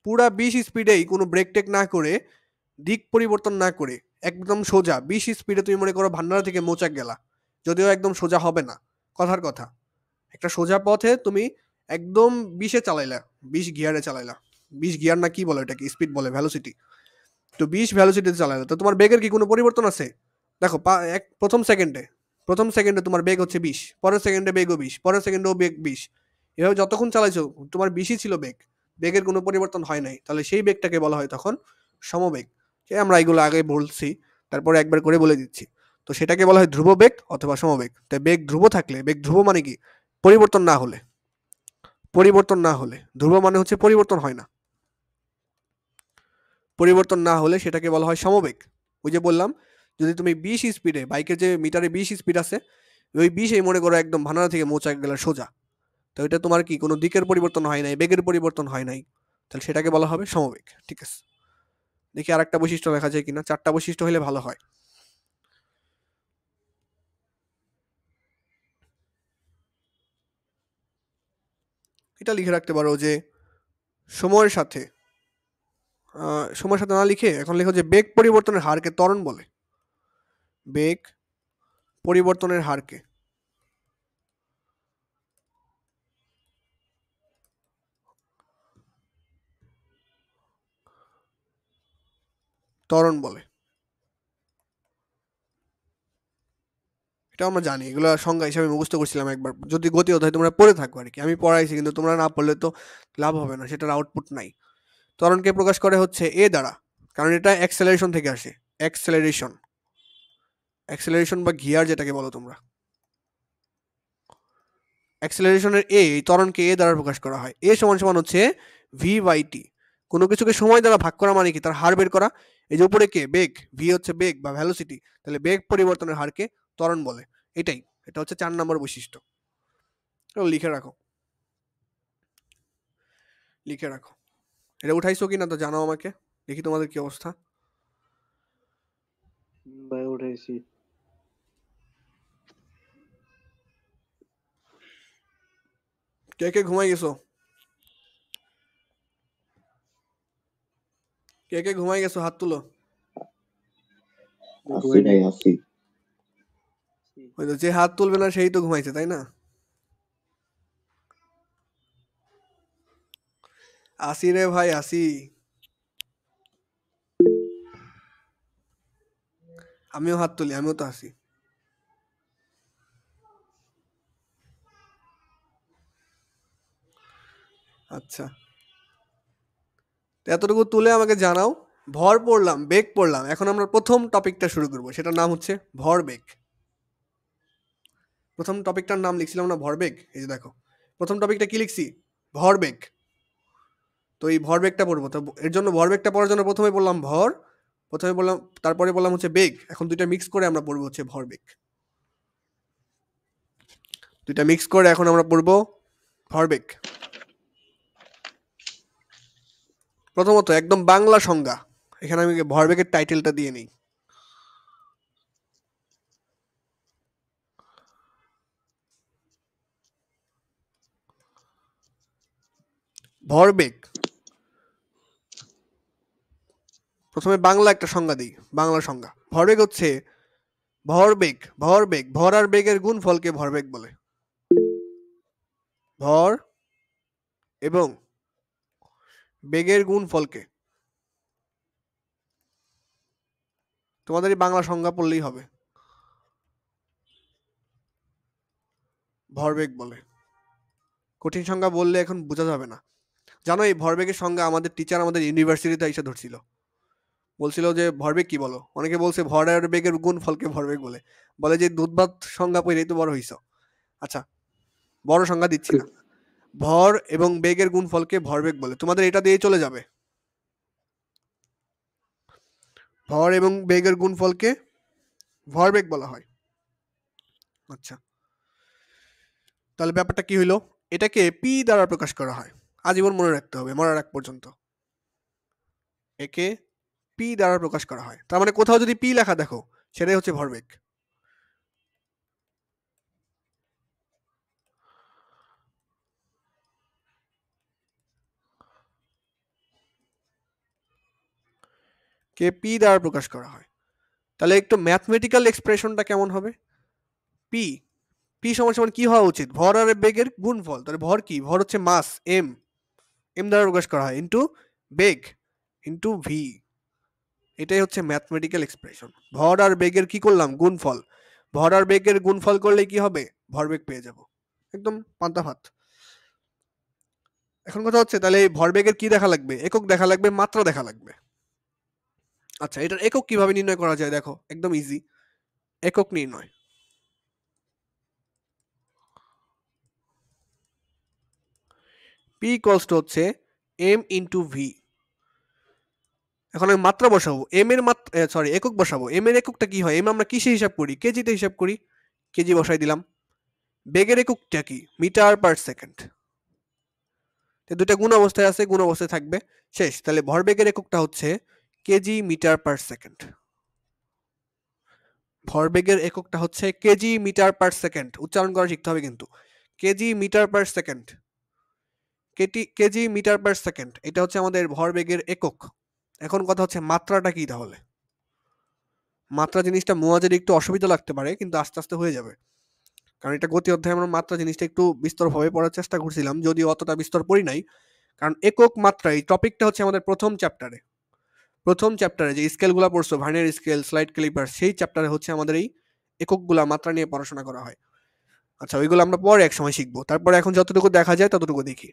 পুরা 20 স্পিডেই কোনো ব্রেক টেক না করে, দিক পরিবর্তন না করে, একদম সোজা 20 স্পিডে তুমি মনে করো ভান্ডারা থেকে মোচাক গেলা। যদিও একদম সোজা হবে না, কথার কথা। একটা সোজা পথে তুমি একদম 20-এ চালাইলা, 20 গিয়ারে চালাইলা। 20 গিয়ার না কি বলে এটাকে? স্পিড বলে, ভ্যালোসিটি। তো 20 ভ্যালোসিটিতে চালাইলা, তো তোমার বেগের কি কোনো পরিবর্তন আছে? দেখো, প্রথম সেকেন্ডে তোমার বেগ হচ্ছে 20, পরের সেকেন্ডে বেগও 20, পরের সেকেন্ডেও বেগ 20। এভাবে যতক্ষণ চালাইছো তোমার 20ই ছিল বেগ, বেগের কোনো পরিবর্তন হয় নাই। তাহলে সেই বেগটাকে বলা হয় তখন সমবেগ। আমরা এগুলো আগে বলছি, তারপরে একবার করে বলে দিচ্ছি। তো সেটাকে বলা হয় ধ্রুব বেগ অথবা সমবেগ। তাই বেগ ধ্রুব থাকলে, বেগ ধ্রুব মানে কি? পরিবর্তন না হলে। পরিবর্তন না হলে, ধ্রুব মানে হচ্ছে পরিবর্তন হয় না। পরিবর্তন না হলে সেটাকে বলা হয় সমবেগ। ওই যে বললাম, যদি তুমি 20 স্পিডে, বাইকের যে মিটারে 20 স্পিড আছে, ওই 20 মনে করো একদম ভানারা থেকে মোচাক গেলে সোজা, তো এটা তোমার কি কোনো দিকের পরিবর্তন হয় নাই, বেগের পরিবর্তন হয় নাই, তাহলে সেটাকে বলা হবে সমবেগ। ঠিক আছে, দেখি আর একটা বৈশিষ্ট্য লেখা যায় কিনা। 4টা বৈশিষ্ট্য হলে ভালো হয়। এটা লিখে রাখতে পারো যে সময়ের সাথে, সময়ের সাথে না লিখে এখন লেখো যে বেগ পরিবর্তনের হারকে ত্বরণ বলে। বেগ পরিবর্তনের হারকে ত্বরণ বলে। এটা আমরা জানি, এগুলো সংজ্ঞা হিসাবে মুখস্থ করছিলাম একবার, যদি গতি অধ্যায় তোমরা পড়ে থাকো আর কি। আমি পড়াইছি, কিন্তু তোমরা না পড়লে তো লাভ হবে না, সেটার আউটপুট নাই। ত্বরণকে প্রকাশ করে হচ্ছে এ দ্বারা, কারণ এটা অ্যাক্সেলারেশন থেকে আসে। অ্যাক্সেলারেশন, অ্যাক্সেলারেশন বা গিয়ার যেটাকে বলো তোমরা, অ্যাক্সেলারেশনের এই ত্বরণকে এ দ্বারা প্রকাশ করা হয়। এ সমান সমান হচ্ছে ভি বাই টি। কোনো কিছুকে সময় দ্বারা ভাগ করা মানে কি? তার হার বের করা। এই যে উপরে কে? বেগ, ভি হচ্ছে বেগ বা ভ্যালোসিটি, তাহলে বেগ পরিবর্তনের হারকে ত্বরণ বলে। এটাই, এটা হচ্ছে 4 নম্বর বৈশিষ্ট্য। লিখে রাখো। লিখে রাখো। এটা উঠাইছো কিনা তো জানাও আমাকে, দেখি তোমাদের কি অবস্থা। ভাই উঠাইছি। কে কে ঘুমাই গেছো? কে কে ঘুমাই গেছো হাত তুলো। আসি ভাই আসি। ওই তো যে হাত তুলবে না সেই তো ঘুমাইছে, তাই না? আসি রে ভাই আসি। আমিও হাত তুলি, আমিও তো আসি। আচ্ছা, তো এতটুকু তুলে আমাকে জানাও। ভর পড়লাম, বেগ পড়লাম, এখন আমরা প্রথম টপিকটা শুরু করব, সেটার নাম হচ্ছে ভরবেগ। প্রথম টপিকটার নাম লিখছিলাম না ভরবেগ, এই যে দেখো প্রথম টপিকটা কি লিখছি, ভরবেগ। তো এই ভরবেগটা পড়বো, তো এর জন্য ভরবেগটা পড়ার জন্য প্রথমে বললাম ভর, প্রথমে বললাম, তারপরে বললাম হচ্ছে বেগ, এখন দুইটা মিক্স করে আমরা পড়বো হচ্ছে ভরবেগ। দুইটা মিক্স করে এখন আমরা পড়বো ভরবেগ। প্রথমত একদম বাংলা সংজ্ঞা, এখানে আমি ভরবেগের টাইটেলটা দিয়ে নিই। ভরবেগ, প্রথমে বাংলা একটা সংজ্ঞা দিই, বাংলা সংজ্ঞা। ভরবেগ হচ্ছে ভরবেগ, ভরবেগ, ভর আর বেগের গুণফলকে ভরবেগ বলে। ভর এবং বেগের গুণফলকে, তোমাদের এই বাংলা সংজ্ঞা পড়লেই হবে, ভরবেগ বলে। কঠিন সংজ্ঞা বললে এখন বোঝা যাবে না। জানো এই ভরবেগের সংজ্ঞা আমাদের টিচার আমাদের ইউনিভার্সিটিতে এসে ধরছিল, বলছিল যে ভরবেগ কি বলো, অনেকে বলছে ভর আর বেগের গুণফলকে ভরবেগ বলে, বলে যে দুধ ভাত সংজ্ঞা পড়েই তো বড় হইছ। আচ্ছা, বড় সংজ্ঞা দিচ্ছি না, ভর এবং বেগের গুণফলকে ভরবেগ বলে, তোমাদের এটা দিয়ে চলে যাবে। ভর এবং বেগের গুণফলকে ভরবেগ বলা হয়। আচ্ছা, তাহলে ব্যাপারটা কি হইলো, এটাকে পি দ্বারা প্রকাশ করা হয়, আজীবন মনে রাখতে হবে মরার আগ পর্যন্ত। একে পি দ্বারা প্রকাশ করা হয়, তার মানে কোথাও যদি পি লেখা দেখো সেটাই হচ্ছে ভরবেগ। কে পি দ্বারা প্রকাশ করা হয়, তাহলে একটু ম্যাথমেটিক্যাল এক্সপ্রেশনটা কেমন হবে, পি, পি সমান সমান কি হওয়া উচিত, ভর আর বেগের গুণফল। তাহলে ভর কি, ভর হচ্ছে মাস এম, এম দ্বারা প্রকাশ করা হয়, ইন্টু বেগ ইন্টু ভি। এটাই হচ্ছে ম্যাথমেটিক্যাল এক্সপ্রেশন। ভর আর বেগের কি করলাম, গুণফল, ভর আর বেগের গুণফল করলে কি হবে, ভরবেগ পেয়ে যাব, একদম পান্তা ভাত। এখন কথা হচ্ছে তাহলে এই ভরবেগের কি দেখা লাগবে, একক দেখা লাগবে, মাত্রা দেখা লাগবে। আচ্ছা, এটার একক কিভাবে নির্ণয় করা যায়, দেখো একদম ইজি, একক নির্ণয়। পি ইকুয়ালস টু হচ্ছে এম ইন্টু ভি। এখন আমি মাত্রা বসাবো, এম এর মাত্রা, সরি একক বসাবো, এম এর এককটা কি হয়, এম আমরা কিসে হিসাব করি, কেজিতে হিসাব করি, কেজি বসাই দিলাম। বেগের এককটা কি, মিটার পার সেকেন্ড। দুইটা গুণ অবস্থায় আছে, গুণ অবস্থায় থাকবে, শেষ। তাহলে ভরবেগের এককটা হচ্ছে কেজি মিটার পার সেকেন্ড। ভরবেগের এককটা হচ্ছে কেজি মিটার পার সেকেন্ড, উচ্চারণ করা শিখতে হবে কিন্তু, KG metre per second, KG metre per second, এটা হচ্ছে আমাদের ভরবেগের একক। এখন কথা হচ্ছে মাত্রাটা কি, তাহলে মাত্রা জিনিসটা মোয়াজের একটু অসুবিধা লাগতে পারে, কিন্তু আস্তে আস্তে হয়ে যাবে, কারণ এটা গতি অধ্যায়ে আমরা মাত্রা জিনিসটা একটু বিস্তরভাবে পড়ার চেষ্টা করছিলাম, যদিও অতটা বিস্তর পড়ি নাই, কারণ একক মাত্রা এই টপিকটা হচ্ছে আমাদের প্রথম চ্যাপ্টারে যে স্কেলগুলো পড়ছো, ভার্নিয়ার স্কেল, স্লাইড ক্যালিপার, সেই চ্যাপ্টারে হচ্ছে আমাদের এই এককগুলা মাত্রা নিয়ে পড়াশোনা করা হয়। আচ্ছা, ওইগুলো আমরা পরে এক সময় শিখবো, তারপরে এখন যতটুকু দেখা যায় ততটুকু দেখি।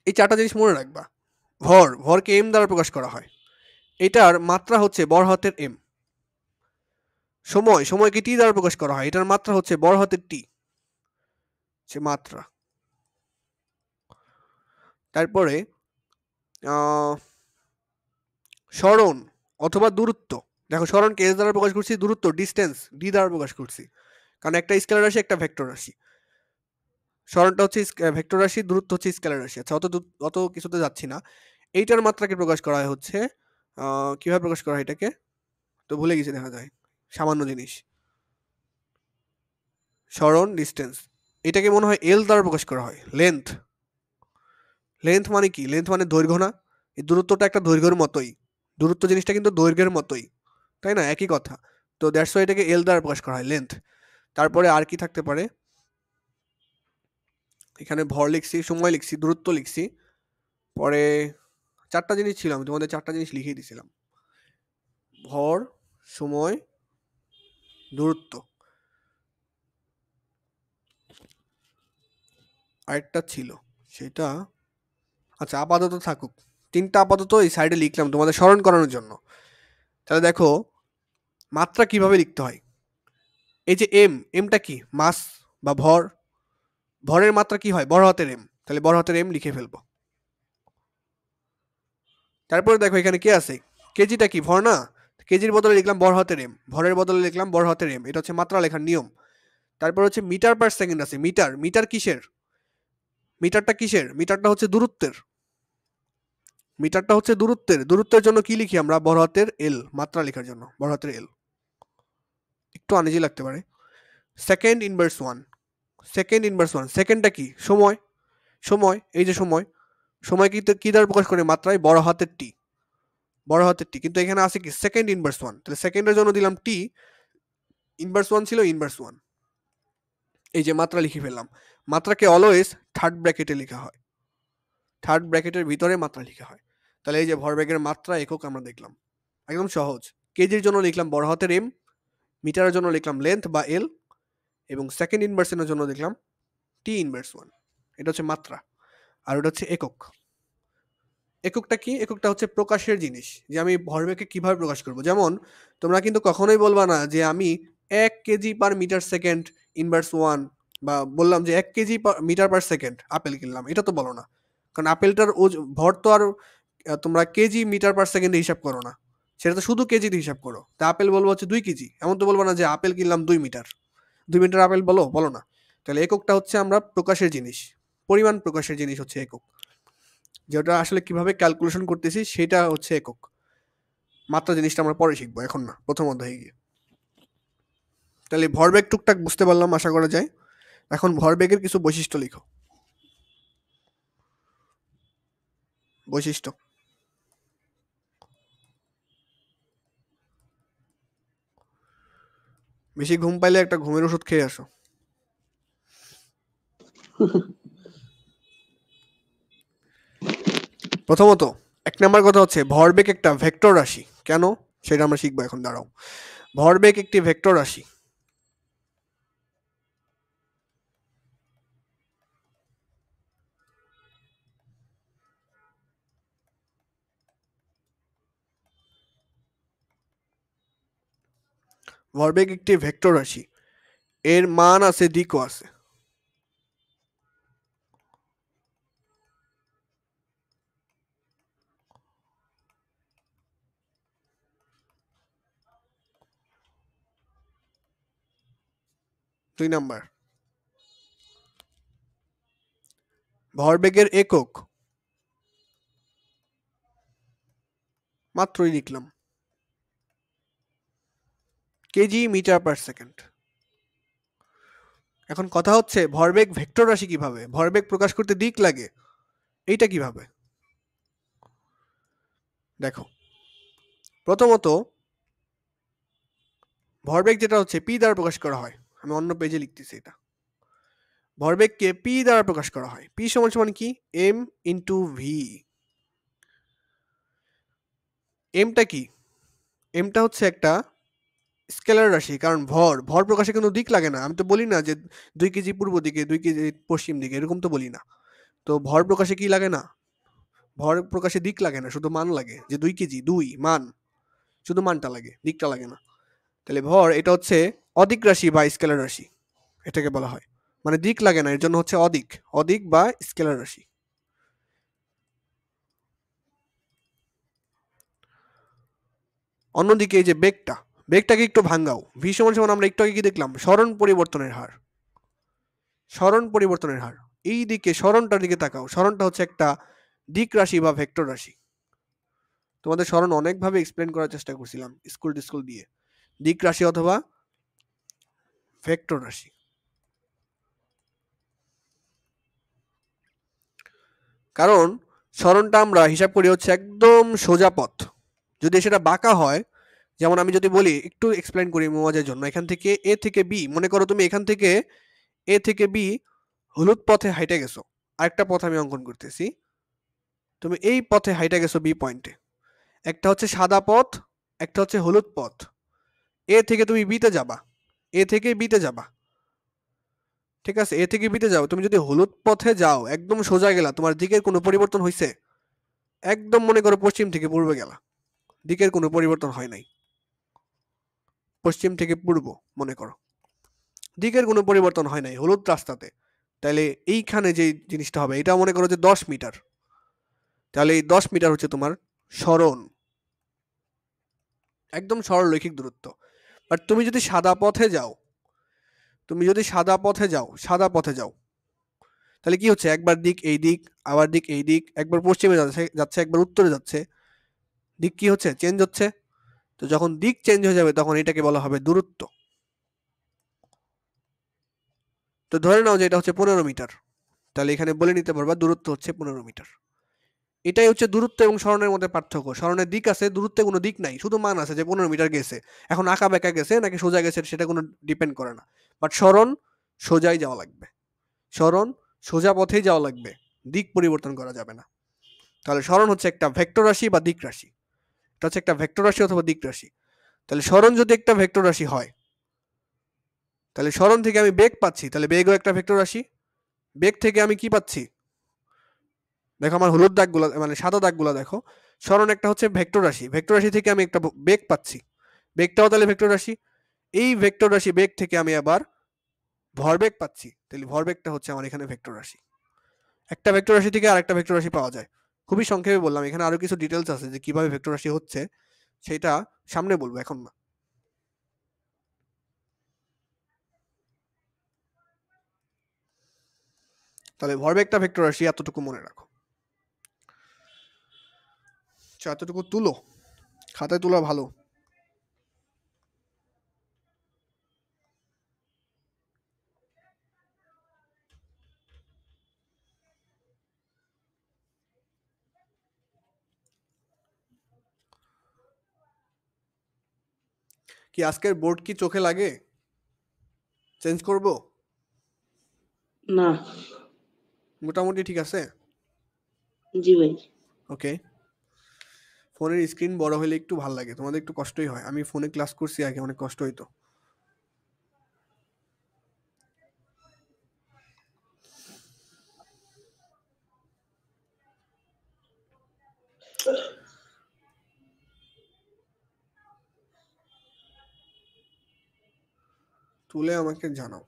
এই চারটা জিনিস মনে রাখবা। ভরকে এম দ্বারা প্রকাশ করা হয়, এটার মাত্রা হচ্ছে বড় হাতের এম। সময়কে টি দ্বারা প্রকাশ করা হয়, এটার মাত্রা হচ্ছে বড় হাতের টি, সে মাত্রা। তারপরে সরণ অথবা দূরত্ব, দেখো সরণকে এস দ্বারা প্রকাশ করছি, দূরত্ব ডিস্টেন্স ডি দ্বারা প্রকাশ করছি, কারণ একটা স্কেলার রাশি একটা ভেক্টর রাশি। সরণটা হচ্ছে ভেক্টর রাশি, দূরত্ব হচ্ছে স্কেলার রাশি। আচ্ছা, অত কিছুতে যাচ্ছি না। এইটার মাত্রাকে প্রকাশ করা হয় হচ্ছে কিভাবে প্রকাশ করা হয় এটাকে তো ভুলে গেছি, দেখা যায় সামান্য জিনিস, সরণ ডিস্টেন্স, এটাকে মনে হয় এল দ্বারা প্রকাশ করা হয়। লেন্থ, লেন্থ মানে কি? লেন্থ মানে দৈর্ঘ্য না? এই দূরত্বটা একটা দৈর্ঘ্যের মতোই, দূরত্ব জিনিসটা কিন্তু দৈর্ঘ্যের মতোই, তাই না? একই কথা। তো দ্যাটস ওয়াই এটাকে এল দ্বারা প্রকাশ করা হয়, লেন্থ। তারপরে আর কি থাকতে পারে? এখানে ভর লিখছি, সময় লিখছি, দূরত্ব লিখছি, পরে চারটা জিনিস ছিল, আমি তোমাদের চারটা জিনিস লিখেই দিছিলাম, ভর, সময়, দূরত্ব, আরেকটা ছিল সেটা, আচ্ছা আপাতত থাকুক, তিনটা আপাতত এই সাইডে লিখলাম তোমাদের স্মরণ করানোর জন্য। তাহলে দেখো মাত্রা কিভাবে লিখতে হয়। এই যে এমটা কি? মাস বা ভর। ভরের মাত্রা কি হয়? বড় হাতের এম, তাহলে বড় হাতের এম লিখে ফেলবো। তারপরে দেখো এখানে কি আছে? কেজিটা কি? ভর না? কেজির বদলে লিখলাম বড় হাতের এম, ভরের বদলে লিখলাম বড় হাতের এম, এটা হচ্ছে মাত্রা লেখার নিয়ম। তারপর হচ্ছে মিটার পার সেকেন্ড আছে, মিটার। মিটার কিসের? মিটারটা কিসের? মিটারটা হচ্ছে দূরত্বের। মিটারটা হচ্ছে দূরত্বের। দূরত্বের জন্য কি লিখি আমরা? বড় হাতের এল, মাত্রা লেখার জন্য বড় হাতের এল। একটু আনইজি লাগতে পারে। Second inverse one, second inverse one, সেকেন্ডটা কি? সময়। সময়, এই যে সময়, সময় কি দ্বারা প্রকাশ করে? মাত্রায় বড় হাতের টি, বড় হাতের টি। কিন্তু এখানে আছে কি? সেকেন্ড ইনভার্স ওয়ান, তাহলে সেকেন্ডের জন্য দিলাম টি, ইনভার্স ওয়ান ছিল ইনভার্স ওয়ান। এই যে মাত্রা লিখে ফেললাম। মাত্রাকে অলওয়েজ থার্ড ব্র্যাকেটে লেখা হয়, থার্ড ব্র্যাকেটের ভিতরে মাত্রা লেখা হয়। তাহলে এই যে ভরবেগের মাত্রা একক আমরা দেখলাম, একদম সহজ। কেজির জন্য লিখলাম বড় হাতের এম, মিটারের জন্য লিখলাম লেন্থ বা এল, এবং সেকেন্ড ইনভার্সনের জন্য দেখলাম টি ইনভার্স ওয়ান। এটা হচ্ছে মাত্রা, আর ওটা হচ্ছে একক। এককটা কি? এককটা হচ্ছে প্রকাশের জিনিস, যে আমি ভরবেগকে কিভাবে প্রকাশ করব। যেমন তোমরা কিন্তু কখনোই বলবা না যে আমি 1 KG per metre second inverse one, বা বললাম যে 1 KG metre per second apple কিনলাম, এটা তো বলো না। কারণ আপেলটার ভর তো আর তোমরা কেজি মিটার পার সেকেন্ডে হিসাব করো না, সেটা তো শুধু কেজিতে হিসাব করো। তা আপেল বলবো হচ্ছে 2 কেজি, এমন তো বলবো না যে আপেল কিনলাম 2 মিটার, 2 মিটার আপেল বলো না। তাহলে এককটা হচ্ছে আমরা প্রকাশের জিনিস, পরিমাণ প্রকাশের জিনিস হচ্ছে একক। যেটা আসলে কিভাবে ক্যালকুলেশন করতেছি সেটা হচ্ছে একক। মাত্রা জিনিসটা আমরা পরে শিখবো, এখন না, প্রথম অধ্যায়ে গিয়ে। তাহলে ভরবেগ টুকটাক বুঝতে পারলাম আশা করা যায়। এখন ভরবেগের কিছু বৈশিষ্ট্য লিখো। বৈশিষ্ট্য, বেশি ঘুম পাইলে একটা ঘুমের ওষুধ খেয়ে আসো। প্রথমত 1 নাম্বার কথা হচ্ছে ভরবেগ একটা ভেক্টর রাশি। কেন সেটা আমরা শিখবো এখন, দাঁড়াও। ভরবেগ একটি ভেক্টর রাশি। ভরবেগ একটি ভেক্টর রাশি, এর মান আছে, দিকও আছে। দুই নাম্বার, ভরবেগের একক মাত্রই লিখলাম, কেজি মিটার পার সেকেন্ড। এখন কথা হচ্ছে ভরবেগ ভেক্টর রাশি কিভাবে? ভরবেগ প্রকাশ করতে দিক লাগে, এইটা কিভাবে? দেখো, প্রথমত ভরবেগ যেটা হচ্ছে পি দ্বারা প্রকাশ করা হয়, আমি অন্য পেজে লিখতেছি এটা। ভরবেগকে পি দ্বারা প্রকাশ করা হয়। পি সমান সমান কি? M into V. এমটা কি? এমটা হচ্ছে একটা স্কেলার রাশি, কারণ ভর প্রকাশে কোনো দিক লাগে না। আমি তো বলি না যে 2 কেজি পূর্ব দিকে, 2 কেজি পশ্চিম দিকে, এরকম তো বলি না। তো ভর প্রকাশে কি লাগে না? ভর প্রকাশে দিক লাগে না, শুধু মান লাগে, যে 2 কেজি, 2 মান, শুধু মানটা লাগে, দিকটা লাগে না। তাহলে ভর এটা হচ্ছে অদিক রাশি বা স্কেলার রাশি, এটাকে বলা হয়। মানে দিক লাগে না, এর জন্য হচ্ছে অদিক, অদিক বা স্কেলার রাশি। অন্যদিকে এই যে বেগটাকে একটু ভাঙ্গাও। ভি সমান সমান আমরা একটু আগে কি দেখলাম? সরণ পরিবর্তনের হার। সরণ পরিবর্তনের হার। এই দিকে সরণটার দিকে তাকাও, সরণটা হচ্ছে একটা দিক রাশি বা ভেক্টর রাশি। তোমাদের সরণ অনেকভাবে এক্সপ্লেন করার চেষ্টা করছিলাম স্কুল দিয়ে, দিক রাশি অথবা ভেক্টর রাশি। কারণ সরণটা আমরা হিসাব করি হচ্ছে একদম সোজা পথ। যদি সেটা বাঁকা হয়, যেমন আমি যদি বলি, একটু এক্সপ্লেন করি মজার জন্য, এখান থেকে এ থেকে বি, মনে করো তুমি এখান থেকে এ থেকে বি হলুদ পথে হাইটে গেছো, আরেকটা পথ আমি অঙ্কন করতেছি, তুমি এই পথে হাইটে গেছো বি পয়েন্টে, একটা হচ্ছে সাদা পথ, একটা হচ্ছে হলুদ পথ। এ থেকে তুমি বিতে যাবা, এ থেকে বিতে যাবা, ঠিক আছে, এ থেকে বিতে যাও। তুমি যদি হলুদ পথে যাও, একদম সোজা গেলা, তোমার দিকের কোনো পরিবর্তন হয়েছে? একদম মনে করো পশ্চিম থেকে পূর্বে গেলা, দিকের কোনো পরিবর্তন হয় নাই। পশ্চিম থেকে পূর্ব মনে করো, দিকের কোনো পরিবর্তন হয় নাই হলুদ রাস্তাতে। তাহলে এইখানে যে জিনিসটা হবে, এটা মনে করো যে 10 মিটার, তাহলে এই 10 মিটার হচ্ছে তোমার সরণ, একদম সরলরৈখিক দূরত্ব। বাট তুমি যদি সাদা পথে যাও, সাদা পথে যাও, তাহলে কি হচ্ছে, একবার দিক এই দিক, আবার দিক এই দিক, একবার পশ্চিমে যাচ্ছে একবার উত্তরে যাচ্ছে, দিক কি হচ্ছে, চেঞ্জ হচ্ছে। তো যখন দিক চেঞ্জ হয়ে যাবে, তখন এটাকে বলা হবে দূরত্ব। তো ধরে নাও যে এটা হচ্ছে 15 মিটার, তাহলে এখানে বলে নিতে পারবা দূরত্ব হচ্ছে 15 মিটার। এটাই হচ্ছে দূরত্ব এবং সরণের মধ্যে পার্থক্য। সরণের দিক আছে, দূরত্বে কোনো দিক নাই, শুধু মান আছে যে 15 মিটার গেছে। এখন আঁকা বেঁকা গেছে নাকি সোজা গেছে সেটা কোনো ডিপেন্ড করে না। বাট সরণ সোজাই যাওয়া লাগবে, সরণ সোজা পথেই যাওয়া লাগবে, দিক পরিবর্তন করা যাবে না। তাহলে সরণ হচ্ছে একটা ভেক্টর রাশি বা দিক রাশি, এটা হচ্ছে একটা ভেক্টর রাশি অথবা দিক রাশি। তাহলে সরণ যদি একটা ভেক্টর রাশি হয়, তাহলে সরণ থেকে আমি বেগ পাচ্ছি, তাহলে বেগও একটা ভেক্টর রাশি। বেগ থেকে আমি কি পাচ্ছি, দেখো আমার হলুদ দাগগুলো মানে সাদা দাগগুলো দেখো, সরণ একটা হচ্ছে ভেক্টর রাশি, ভেক্টর রাশি থেকে আমি একটা বেগ পাচ্ছি, বেগটাও তাহলে ভেক্টর রাশি। এই ভেক্টর রাশি বেগ থেকে আমি আবার ভরবেগ পাচ্ছি, তাহলে ভরবেগটা হচ্ছে আমার এখানে ভেক্টর রাশি। একটা ভেক্টর রাশি থেকে আরেকটা ভেক্টর রাশি পাওয়া যায়। খুবই সংক্ষেপে বললাম, এখানে আরো কিছু ডিটেলস আছে যে কিভাবে ভেক্টর রাশি হচ্ছে, সেটা সামনে বলবো, এখন না। তাহলে ভরবেগটা ভেক্টর রাশি, এতটুকু মনে রাখো। আচ্ছা, এতটুকু তুলো, খাতায় তোলা ভালো। কি আজকের বোর্ড কি চোখে লাগে? চেঞ্জ করব? না। মোটামুটি ঠিক আছে। জি ভাই। ওকে। ফোনের স্ক্রিন বড় হলে একটু ভালো লাগে, তোমাদের একটু কষ্টই হয়। আমি ফোনে ক্লাস করছি আগে, অনেক কষ্ট হইতো। তুলে আমাকে জানাও।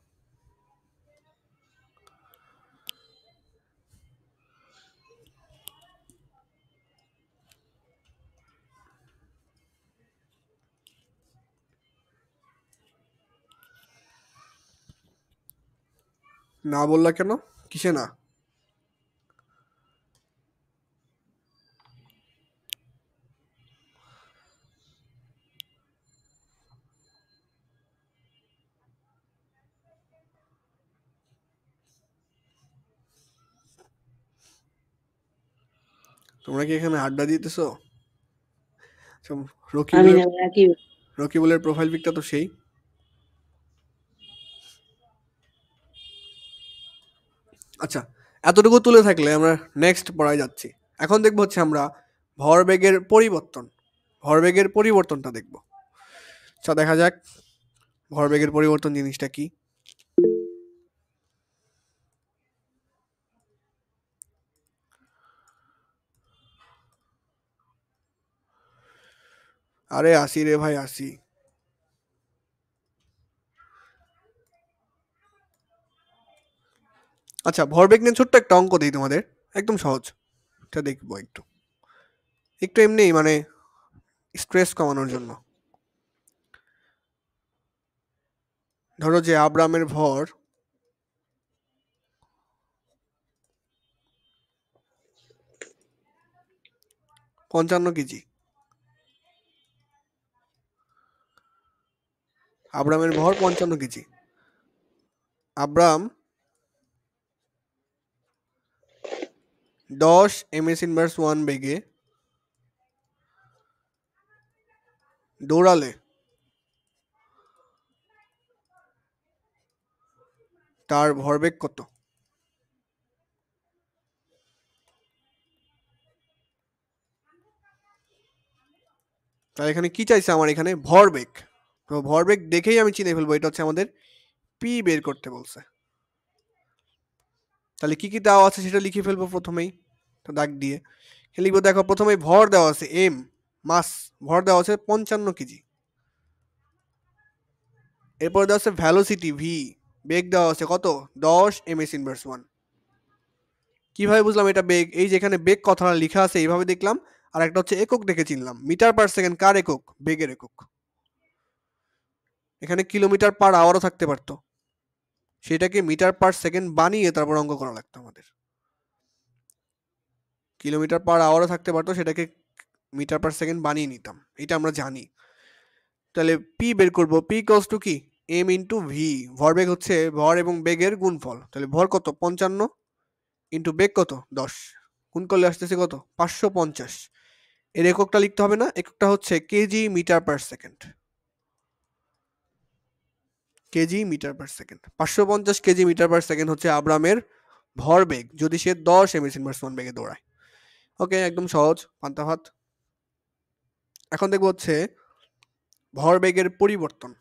না বললা কেন? কিসে না? তোমরা কি এখানে আড্ডা দিতেছো? আচ্ছা, আমি রকিবুলের না ভাই, একই। রকিবুলের প্রোফাইল পিকটা তো সেই। আচ্ছা, এতটুকু তুলে থাকলে আমরা নেক্সট পড়ায় যাচ্ছি। এখন দেখবো হচ্ছে আমরা ভরবেগের পরিবর্তন, ভরবেগের পরিবর্তনটা দেখব। আচ্ছা, দেখা যাক ভরবেগের পরিবর্তন জিনিসটা কি। আরে আসি রে ভাই, আসি। আচ্ছা, ভরবেগ নিয়ে ছোট্ট একটা অঙ্ক দিই তোমাদের, একদম সহজ। এটা দেখবো একটু, একটু এমনি মানে স্ট্রেস কমানোর জন্য। ধরো যে আব্রামের ভর 55 কেজি। আব্রামের ভর 55 কেজি। আব্রাম 10 ms ইনভার্স 1 বেগে দৌড়ালে তার ভরবেগ কত? তাহলে এখানে কি চাইছে আমার? এখানে ভরবেগ। তো ভরবেগ দেখেই আমি চিনে ফেলবো এটা হচ্ছে আমাদের পি বের করতে বলছে। তাহলে কি কি দেওয়া আছে সেটা লিখে ফেলবো প্রথমেই, তো দাগ দিয়ে লিখবো। দেখো প্রথমে ভর দেওয়া আছে এম, মাস, ভর দেওয়া আছে 55 কেজি। এরপর দেওয়া আছে ভ্যালোসিটি ভি, বেগ দেওয়া আছে কত? 10 ms ইনভার্স 1। কিভাবে বুঝলাম এটা বেগ? এই যেখানে বেগ কথাটা লেখা আছে এইভাবে দেখলাম, আর একটা হচ্ছে একক দেখে চিনলাম। মিটার পার সেকেন্ড কার একক? বেগের একক। এখানে কিলোমিটার পার আওয়ারও থাকতে পারতো, সেটাকে মিটার পার সেকেন্ড বানিয়ে তারপর অঙ্ক করা লাগতো আমাদের। কিলোমিটার পার আওয়ারও থাকতে পারতো, সেটাকে মিটার পার সেকেন্ড বানিয়ে নিতাম, এটা আমরা জানি। তাহলে পি বের করবো। পি ইকুয়ালস টু কি? M into V. ভরবেগ হচ্ছে ভর এবং বেগের গুণফল। তাহলে ভর কত? 55 ইন্টু বেগ কত? 10। গুণ করলে আসতেছে কত? 550। এর এককটা লিখতে হবে না, এককটা হচ্ছে KG metre per second. KG metre per second. 550 KG metre per second হচ্ছে আব্রামের ভরবেগ যদি সে 10 ms ইনভার্স 1 বেগে দৌড়ায়। ওকে, একদম সহজ, পান্তা ভাত। এখন দেখবো হচ্ছে ভরবেগের পরিবর্তন।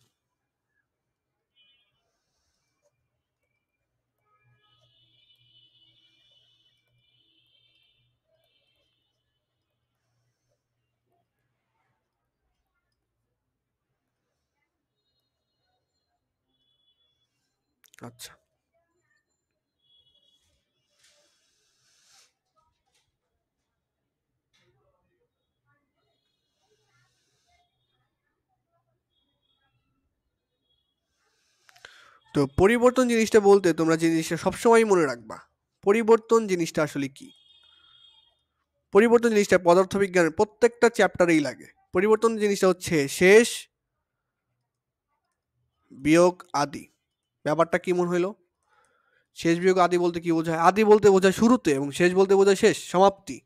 আচ্ছা, তো পরিবর্তন জিনিসটা বলতে তোমরা যে জিনিসটা সবসময় মনে রাখবা, পরিবর্তন জিনিসটা আসলে কি? পরিবর্তন জিনিসটা পদার্থবিজ্ঞানের প্রত্যেকটা চ্যাপ্টারেই লাগে। পরিবর্তন জিনিসটা হচ্ছে শেষ বিয়োগ আদি। ব্যাপারটা কি মনে হইলো? শেষ বিয়োগ আদি বলতে কি বোঝায়? আদি বলতে বোঝায় শুরুতে, এবং শেষ বলতে বোঝায় শেষ, সমাপ্তি।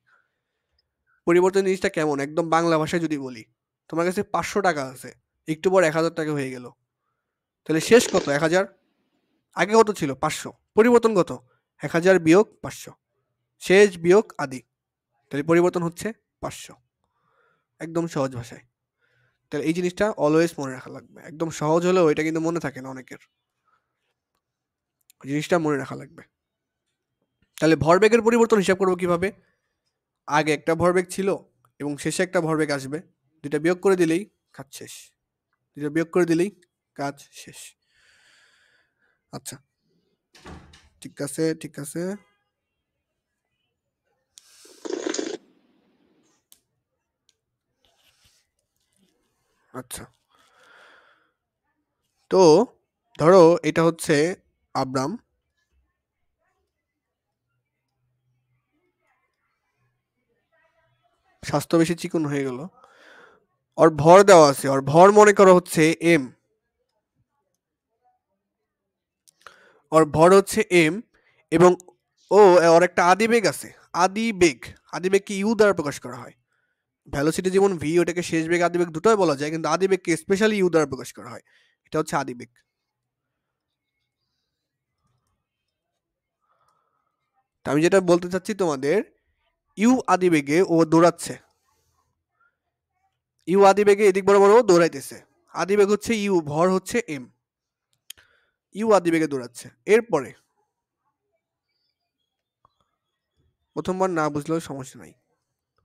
পরিবর্তন জিনিসটা কেমন? একদম বাংলা ভাষায় যদি বলি, তোমার কাছে 500 টাকা আছে, একটু পর 1000 টাকা হয়ে গেল, তাহলে শেষ কত? 1000। আগে কত ছিল? 500। পরিবর্তন কত? 1000 বিয়োগ 500, শেষ বিয়োগ আদি। তাহলে পরিবর্তন হচ্ছে 500, একদম সহজ ভাষায়। তাহলে এই জিনিসটা অলওয়েজ মনে রাখা লাগবে। একদম সহজ হলেও এটা কিন্তু মনে থাকে না অনেকের, জিনিসটা মনে রাখা লাগবে। তাহলে ভরবেগের পরিবর্তন হিসাব করবো কিভাবে? আগে একটা ভরবেগ ছিল এবং শেষে একটা ভরবেগ আসবে, দুটা বিয়োগ করে দিলেই কাজ শেষ, দুটা বিয়োগ করে দিলেই কাজ শেষ। আচ্ছা, ঠিক আছে ঠিক আছে। আচ্ছা, তো ধরো এটা হচ্ছে আব্রাম, স্বাস্থ্য বেশি চিকন হয়ে গেল, ওর ভর দেওয়া আছে, ওর ভর মনে করো হচ্ছে এম, ওর ভর হচ্ছে এম, এবং ওর একটা আদিবেগ আছে। আদিবেগ, আদিবেগকে ইউ দ্বারা প্রকাশ করা হয়। ভ্যালোসিটি যেমন ভি, ওটাকে শেষ বেগ আদিবেগ দুটোই বলা যায়, কিন্তু আদিবেগকে স্পেশালি ইউ দ্বারা প্রকাশ করা হয়। এটা হচ্ছে আদিবেগ। তো আমি যেটা বলতে চাচ্ছি তোমাদের, ইউ আদিবেগে ও দৌড়াচ্ছে, ইউ আদিবেগে এদিক বরাবর ও দৌড়াইতেছে। আদিবেগ হচ্ছে ইউ, ভর হচ্ছে এম, ইউ আদিবেগে দৌড়াচ্ছে। এরপরে প্রথমবার না বুঝলেও সমস্যা নাই,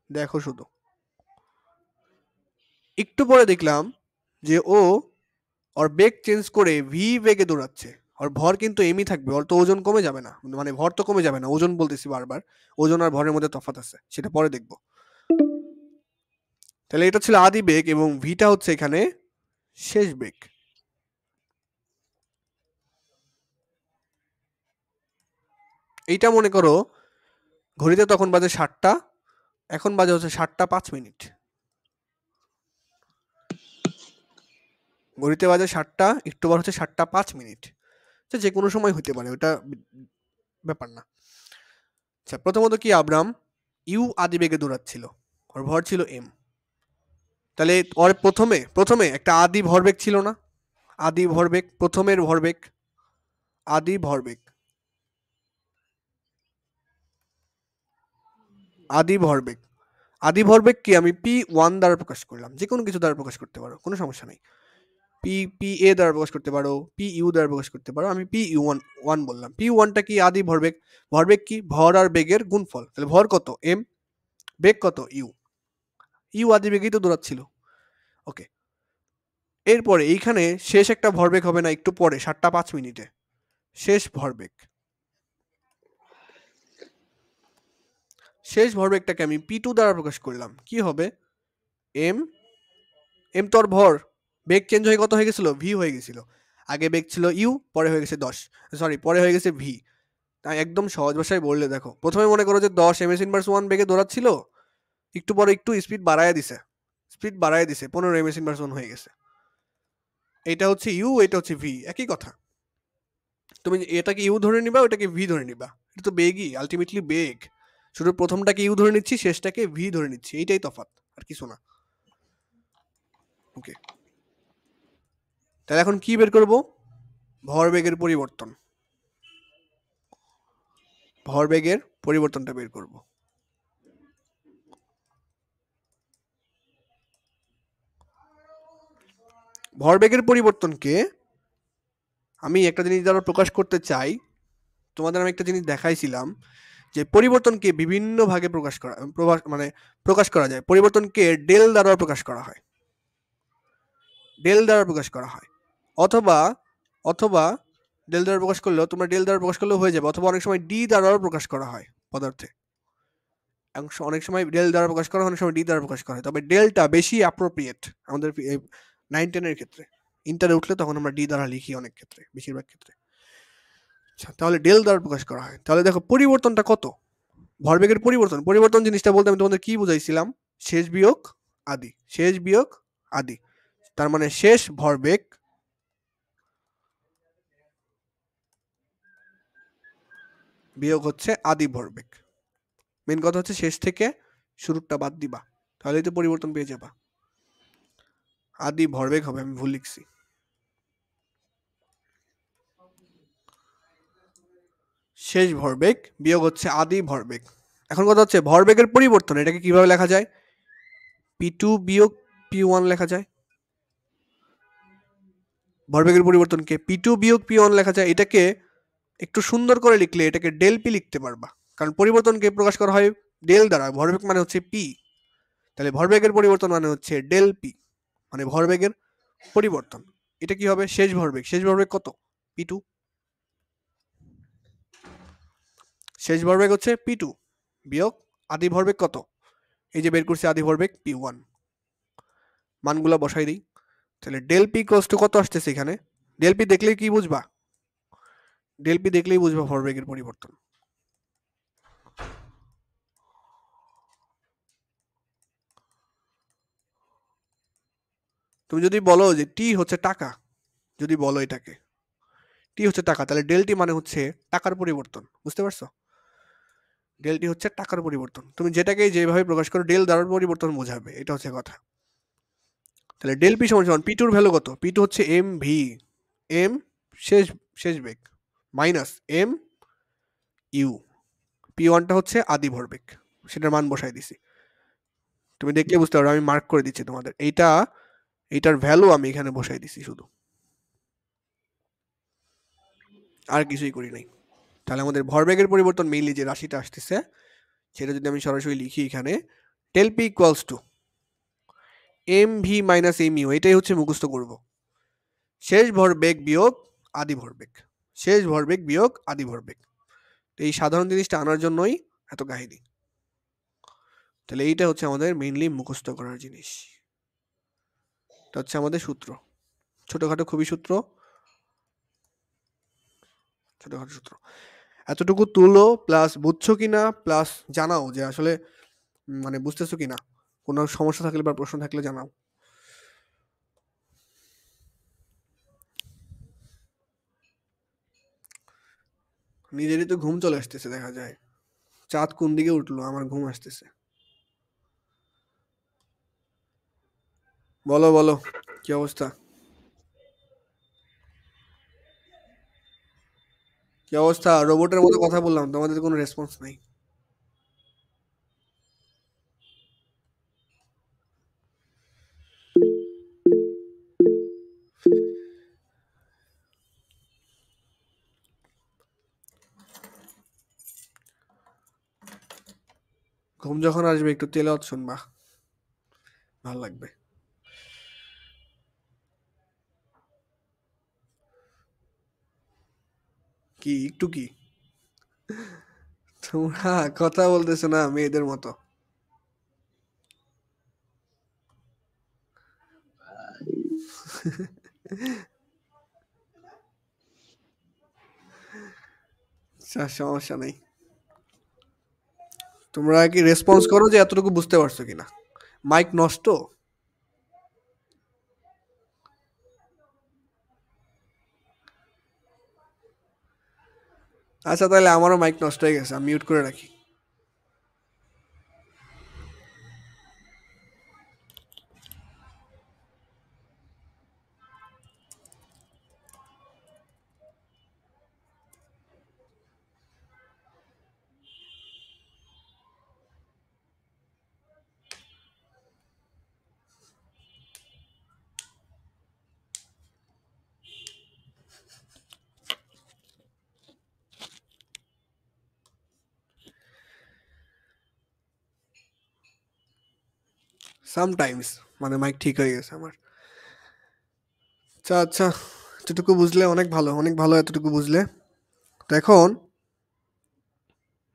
দেখো শুধু। একটু পরে দেখলাম যে ও ওর বেগ চেঞ্জ করে ভি বেগে দৌড়াচ্ছে। ওর ভর কিন্তু এমই থাকবে, ওর তো ওজন কমে যাবে না, মানে ভর তো কমে যাবে না, ওজন বলতেছি বারবার, ওজন আর ভরের মধ্যে তফাৎ আছে, সেটা পরে দেখবো। তাহলে এটা ছিল আদি বেগ এবং ভিটা হচ্ছে এখানে শেষ বেগ। এইটা মনে করো ঘড়িতে তখন বাজে 7টা, এখন বাজে হচ্ছে 7:05। ঘড়িতে বাজে 7টা, একটু বার হচ্ছে 7:05। যে কোনো সময় হতে পারে, ওটা ব্যাপার না। আচ্ছা, প্রথমত কি আব্রাম ইউ আদি বেগে দৌড়াচ্ছিল, ওর ভর ছিল এম। তাহলে ওর প্রথমে একটা আদি ভরবেগ ছিল না? আদি ভরবেগ, প্রথমের ভরবেগ, আদি ভরবেগ, আদি ভরবেগ। আদি ভরবেগ কি আমি P1 দ্বারা প্রকাশ করলাম, যে কোনো কিছু দ্বারা প্রকাশ করতে পারো, কোনো সমস্যা নেই। PA দ্বারা প্রকাশ করতে পারো, PU দ্বারা প্রকাশ করতে পারো, আমি P1 বললাম। P1টা কি আদি ভরবেগ। ভরবেগ কি ভর আর বেগের গুণফল। তাহলে ভর কত এম, বেগ কত ইউ আদি বেগেই তো দৌড়াচ্ছিল। ওকে, এরপরে এইখানে শেষ একটা ভরবেগ হবে না একটু পরে 7:05 শেষ ভরবেগ। শেষ ভরবেগটাকে আমি P2 দ্বারা প্রকাশ করলাম, কি হবে এম। এম তোর ভর, বেগ চেঞ্জ হয়ে কত হয়ে গেছিল ভি হয়ে গেছিল। আগে বেগ ছিল ইউ, পরে হয়ে গেছে 10, সরি পরে হয়ে গেছে ভি। তাই একদম সহজ ভাষায় বললে দেখো, প্রথমে মনে করো যে 10 ms/1 বেগে দৌড়াচ্ছিল, একটু পরে একটু স্পিড বাড়ায় দিছে, 15 ms/1 হয়ে গেছে। এটা হচ্ছে ইউ, এটা হচ্ছে ভি, একই কথা। তুমি এটাকে ইউ ধরে নিবা, ওটাকে ভি ধরে নিবা, এটা তো বেগই, আলটিমেটলি বেগ। শুধু প্রথমটাকে ইউ ধরে নিচ্ছি, শেষটাকে ভি ধরে নিচ্ছি, এইটাই তফাৎ, আর কিছু না। ওকে, তাহলে এখন কি বের করব? ভরবেগের পরিবর্তন, ভরবেগের পরিবর্তনটা বের করব। ভরবেগের পরিবর্তনকে আমি একটা জিনিস দ্বারা প্রকাশ করতে চাই। তোমাদের আমি একটা জিনিস দেখাইছিলাম যে পরিবর্তনকে বিভিন্ন ভাগে প্রকাশ করা যায়। পরিবর্তনকে ডেল দ্বারা প্রকাশ করা হয়, ডেল দ্বারা প্রকাশ করা হয়, অথবা অথবা ডেল দ্বারা প্রকাশ করলেও, তোমরা ডেল দ্বারা প্রকাশ করলেও হয়ে যাবে, অথবা অনেক সময় ডি দ্বারাও প্রকাশ করা হয় পদার্থে। অনেক সময় ডেল দ্বারা প্রকাশ করা হয়, অনেক সময় ডি দ্বারা প্রকাশ করা হয়, তবে ডেলটা বেশি অ্যাপ্রোপ্রিয়েট আমাদের 9-10 এর ক্ষেত্রে। ইন্টারে উঠলে তখন আমরা ডি দ্বারা লিখি অনেক ক্ষেত্রে, বেশিরভাগ ক্ষেত্রে। আচ্ছা, তাহলে ডেল দ্বারা প্রকাশ করা হয়। তাহলে দেখো পরিবর্তনটা কত, ভরবেগের পরিবর্তন। পরিবর্তন জিনিসটা বলতে আমি তোমাদের কি বুঝাইছিলাম, শেষ বিয়োগ আদি, শেষ বিয়োগ আদি। তার মানে শেষ ভরবেগ বিয়োগ হচ্ছে আদি ভরবেগ। মেন কথা হচ্ছে শেষ থেকে শুরুটা বাদ দিবা, তাহলেই তো পরিবর্তন পেয়ে যাবা। আদি ভরবেগ হবে, আমি ভুল লিখছি। শেষ ভরবেগ বিয়োগ হচ্ছে আদি ভরবেগ। এখন কথা হচ্ছে ভরবেগের পরিবর্তন, এটাকে কিভাবে লেখা যায়? P2 বিয়োগ P1 লেখা যায়। ভরবেগের পরিবর্তনকে P2 বিয়োগ P1 লেখা যায়। এটাকে একটু সুন্দর করে লিখলে এটাকে ডেল পি লিখতে পারবা, কারণ পরিবর্তনকে প্রকাশ করা হয় ডেল দ্বারা। ভরবেগ মানে হচ্ছে পি, তাহলে ভরবেগের পরিবর্তন মানে হচ্ছে ডেল পি, মানে ভরবেগের পরিবর্তন। এটা কি হবে? শেষ ভরবেগ। শেষ ভরবেগ কত? P2। শেষ ভরবেগ হচ্ছে P2 বিয়োগ আদি ভরবেগ কত? এই যে বের করছি আদি ভরবেগ P1, মানগুলা বসাই দিই। তাহলে ডেল পি ইকুয়ালস টু কত আসতেছে এখানে? ডেল পি দেখলেই কি বুঝবা? ডেল পি দেখলেই বুঝবা ভরবেগের পরিবর্তন। তুমি যদি বলো যে টি হচ্ছে টাকা, যদি বলো এটাকে টি হচ্ছে টাকা, তাহলে ডেল টি মানে হচ্ছে টাকার পরিবর্তন। বুঝতে পারছো? ডেল টি হচ্ছে টাকার পরিবর্তন। তুমি যেটাকে যেভাবে প্রকাশ করো ডেল দ্বারা পরিবর্তন বোঝাবে, এটা হচ্ছে কথা। তাহলে ডেল পি সমান সমান P2 এর ভ্যালু কত? P2 হচ্ছে এম ভি, এম শেষ বেগ, মাইনাস এম ইউ। P1টা হচ্ছে আদি ভরবেগ, সেটার মান বসাই দিছি। তুমি দেখলে বুঝতে পারো, আমি মার্ক করে দিচ্ছি তোমাদের। এইটার ভ্যালু আমি এখানে বসাই দিছি শুধু, আর কিছুই করি নাই। তাহলে আমাদের ভরবেগের পরিবর্তন মেইনলি যে রাশিটা আসতেছে সেটা যদি আমি সরাসরি লিখি এখানে, del P equals to M V minus M U, এটাই হচ্ছে মুখস্থ করব। শেষ ভরবেগ বিয়োগ আদি ভরবেগ, শেষ ভরবেগ বিয়োগ আদি ভরবেগ। এই সাধারণ জিনিসটা আনার জন্যই এত কাহিনী। তাহলে এইটা হচ্ছে আমাদের মেইনলি মুখস্থ করার জিনিস। এটা হচ্ছে আমাদের সূত্র, ছোটখাটো খুবই সূত্র, ছোটখাটো সূত্র। এতটুকু তুলো প্লাস বুঝছো কিনা, প্লাস জানাও যে আসলে মানে বুঝতেছো কিনা? কোনো সমস্যা থাকলে বা প্রশ্ন থাকলে জানাও। নিজেরই তো ঘুম চলে আসতেছে দেখা যায়। চাঁদ কোন দিকে উঠলো, আমার ঘুম আসতেছে। বলো বলো, কি অবস্থা? কি অবস্থা? রোবটের মতো কথা বললাম, তোমাদের কোনো রেসপন্স নাই। ঘুম যখন আসবে একটু তেলাওয়াত শুনবা, ভালো লাগবে। কি একটু কি? তোমরা কথা বলতেছো না মেয়েদের মতো। আচ্ছা, সমস্যা নেই। তোমরা কি রেসপন্স করো যে এতটুকু বুঝতে পারছো কিনা? মাইক নষ্ট? আচ্ছা তাহলে আমারও মাইক নষ্ট হয়ে গেছে, আমি মিউট করে রাখি। সামটাইমস মানে মাইক ঠিক হয়ে গেছে আমার। আচ্ছা আচ্ছা, এতটুকু বুঝলে অনেক ভালো, অনেক ভালো এতটুকু বুঝলে। তো এখন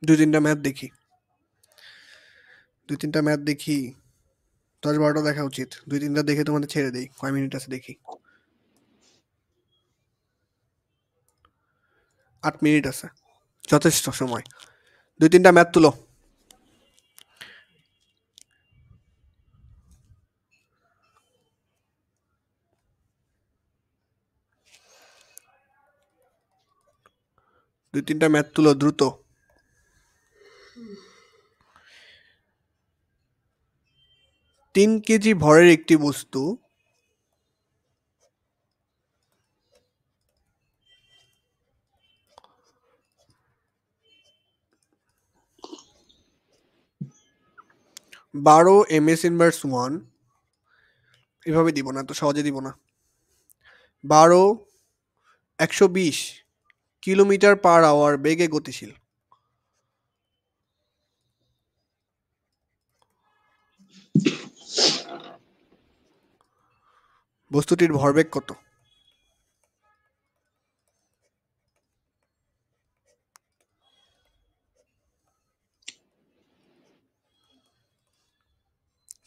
দুই তিনটা ম্যাথ দেখি, দুই তিনটা ম্যাথ দেখি। 10-12টা দেখা উচিত, দুই তিনটা দেখে তোমাদের ছেড়ে দেই। কয় মিনিট আছে দেখি। 8 মিনিট আছে, যথেষ্ট সময়। দুই তিনটা ম্যাথ তুলো। দুই তিনটা ম্যাথ তুলো দ্রুত। 3 কেজি ভরের একটি বস্তু 12 ms−1, এভাবে দিব না, তো সহজে দিব না। 120 কিলোমিটার/আওয়ার বেগে গতিশীল। বস্তুটির ভরবেগ কত?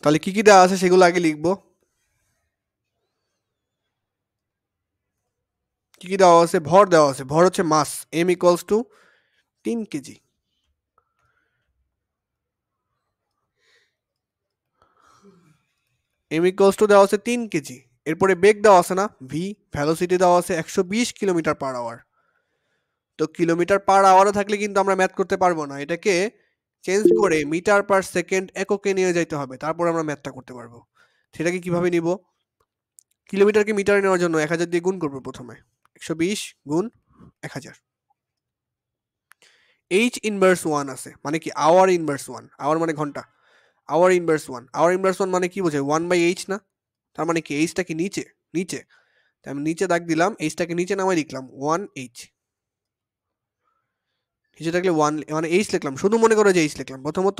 তাহলে কি কি দেওয়া আছে সেগুলো আগে লিখবো। কি কি দেওয়া আছে? ভর দেওয়া আছে, ভর হচ্ছে মাস, m=3 কেজি। দেওয়া আছে 3 কেজি। এরপরে বেগ দেওয়া আছে না, ভি, ভ্যালোসিটি দেওয়া আছে 120 কিলোমিটার/আওয়ার। তো কিলোমিটার/আওয়ারে থাকলে কিন্তু আমরা ম্যাথ করতে পারবো না, এটাকে চেঞ্জ করে মিটার/সেকেন্ড এককে নিয়ে যাইতে হবে, তারপর আমরা ম্যাথটা করতে পারবো। সেটাকে কিভাবে নিব? কিলোমিটারকে মিটারে নেওয়ার জন্য 1000 দিয়ে গুণ করবো প্রথমে। 120 গুণ 1000। H−1 আছে মানে কি? আওয়ার−1। আওয়ার মানে ঘন্টা। আওয়ার−1, আওয়ার−1 মানে কি বোঝায়? 1/h না? তার মানে কি এইচটা কি নিচে? নিচে। তাই আমি নিচে দাগ দিলাম, এইচটাকে নিচে নামাই লিখলাম 1h। নিচে থাকলে 1 মানে এইচ লিখলাম, শুধু মনে করো যে এইচ লিখলাম, প্রথমত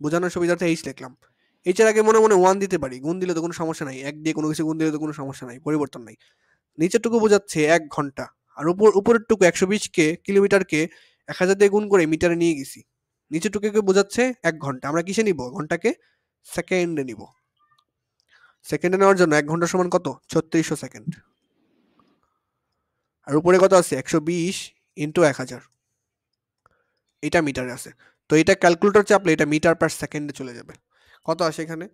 বোঝানোর সুবিধার্থে এইচ লিখলাম। এইচের আগে মনে মনে 1 দিতে পারি, গুণ দিলে তো কোনো সমস্যা নাই, 1 দিয়ে কোনো কিছু গুণ দিলে তো কোনো সমস্যা নাই, পরিবর্তন নাই। নিচেরটুকু বোঝাচ্ছে 1 ঘন্টা, আর উপরেরটুকু 120কে কিলোমিটারকে 1000 দিয়ে গুণ করে মিটারে নিয়ে গেছি। নিচেরটুকুকে বোঝাচ্ছে 1 ঘন্টা। আমরা কিসে নিব? ঘন্টাকে সেকেন্ডে নিব। সেকেন্ডে নেওয়ার জন্য 1 ঘন্টা সমান কত? 3600 সেকেন্ড। আর উপরে কত আছে? 120 × 1000, এটা মিটারে আছে। তো এটা ক্যালকুলেটর চাপলে এটা মিটার পার সেকেন্ডে চলে যাবে। কত আসে এখানে?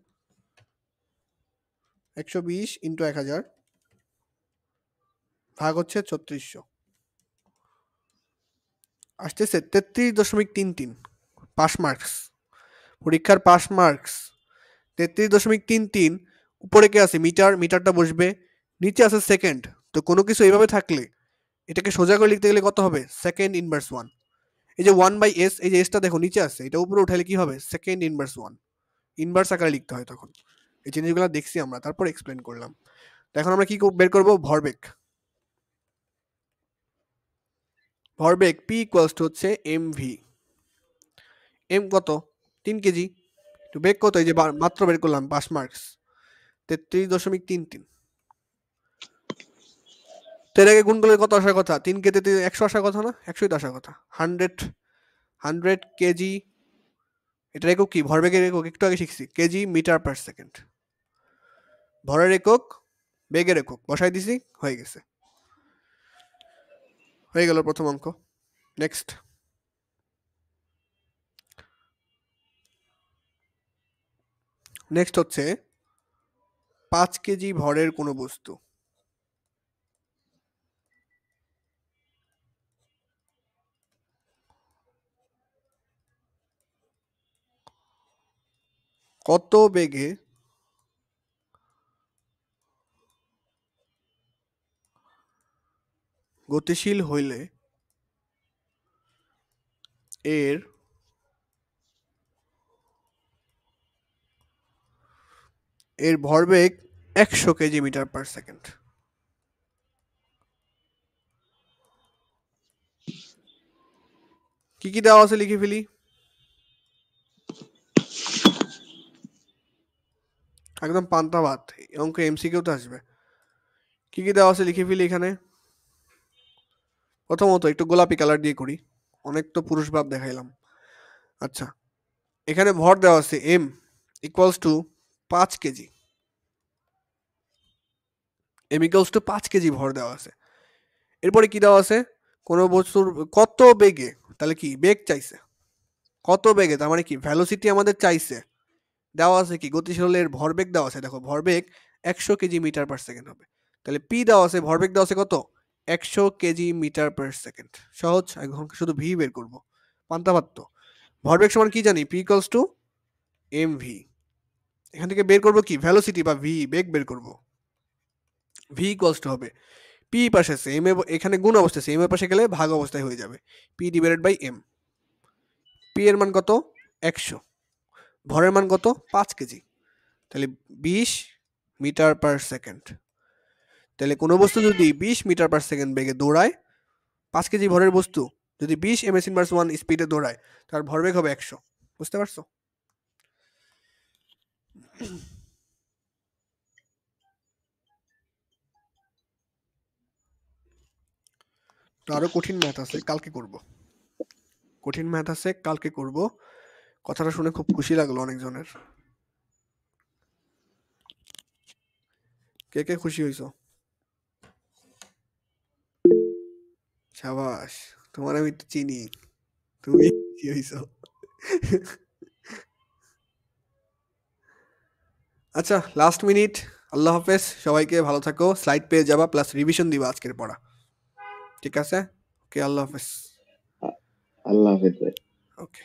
120 ইন্টু 1000 ভাগ হচ্ছে 3400, আসতেছে 33.33। পাস মার্কস, পরীক্ষার পাস মার্কস 33.33। উপরে কে আছে? মিটার, মিটারটা বসবে, নিচে আছে সেকেন্ড। তো কোনো কিছু এইভাবে থাকলে এটাকে সোজা করে লিখতে গেলে কত হবে? Second inverse 1। এই যে 1/s, এই যে এসটা দেখো নিচে আছে, এটা উপরে উঠালে কি হবে? Second inverse 1। ইনভার্স আকারে লিখতে হয় তখন। এই জিনিসগুলো দেখছি আমরা, তারপর এক্সপ্লেন করলাম। তো এখন আমরা কি বের করব? ভরবেগ। ভরবেগ p ইকুয়ালস টু হচ্ছে mv। m কত? 3 কেজি। তো বেগ কত? এই যে মাত্র বের করলাম, পাস মার্কস 33.33। তো এটাকে গুণ করলে কত আসার কথা? 3 কে 100 আসার কথা না? 100ই তো আসার কথা। 100 কেজি। এটার একক কি? ভরবেগের একক একটু আগে শিখছি, কেজি মিটার পার সেকেন্ড। ভরের একক, বেগের একক বসাই দিছি, হয়ে গেছে। হয়ে গেল প্রথম অঙ্ক। নেক্সট। নেক্সট হচ্ছে 5 কেজি ভরের কোনো বস্তু কত বেগে গতিশীল হইলে এর ভরবেগ 100 কেজি মিটার পার সেকেন্ড। কি কি দেওয়া আছে লিখে ফেলি, একদম পান্তা ভাত। অঙ্ক এমসিকিউ তো আসবে। কি কি দেওয়া আছে লিখে ফেলি এখানে। প্রথমত একটু গোলাপি কালার দিয়ে করি, অনেক তো পুরুষ ভাব দেখাইলাম। আচ্ছা, এখানে ভর দেওয়া আছে m equals to 5 KG. m equals to 5 KG ভর দেওয়া আছে। এরপরে কি দেওয়া আছে? কোনো বস্তুর কত বেগে, তাহলে কি বেগ চাইছে, কত বেগে, তার মানে কি ভ্যালোসিটি আমাদের চাইছে। দেওয়া আছে কি? গতিশীলের ভরবেগ দেওয়া আছে, দেখো ভরবেগ 100 কেজি মিটার পার সেকেন্ড হবে। তাহলে পি দেওয়া আছে, ভরবেগ দেওয়া আছে কত? 100 কেজি মিটার পার সেকেন্ড। সহজ, এখন শুধু ভি বের করবো, পান্তাভাত তো। ভরবেগ সমান কি জানি? P equals to M V. এখান থেকে বের করবো কি? ভ্যালোসিটি বা ভি, বেগ বের করবো। ভি ইকুয়ালস টু হবে পি পাশে আছে এম, এখানে গুণ অবস্থায় আছে, এম এর পাশে গেলে ভাগ অবস্থায় হয়ে যাবে, P divided by M. P এর মান কত? 100। ভরের মান কত? 5 কেজি। তাহলে 20 মিটার পার সেকেন্ড। তাহলে কোনো বস্তু যদি 20 মিটার পার সেকেন্ড বেগে দৌড়ায়, 5 কেজি ভরের বস্তু যদি 20 ms ইনভার্স 1 স্পিডে দৌড়ায়, তার ভরবেগ হবে 100। বুঝতে পারছো? তো আরো কঠিন ম্যাথ আছে, কালকে করব। কঠিন ম্যাথ আছে, কালকে করব। কথাটা শুনে খুব খুশি লাগলো অনেকজনের। কে কে খুশি হইছো? সাবাস, তোমার আমি তো চিনি, তুমি খুশি হইছো। আচ্ছা, লাস্ট মিনিট। আল্লাহ হাফেজ, সবাইকে ভালো থাকো। স্লাইড পেয়ে যাবা, প্লাস রিভিশন দিবা আজকের পড়া। ঠিক আছে? ওকে, আল্লাহ হাফেজ। আল্লাহ হাফেজ ভাই। ওকে।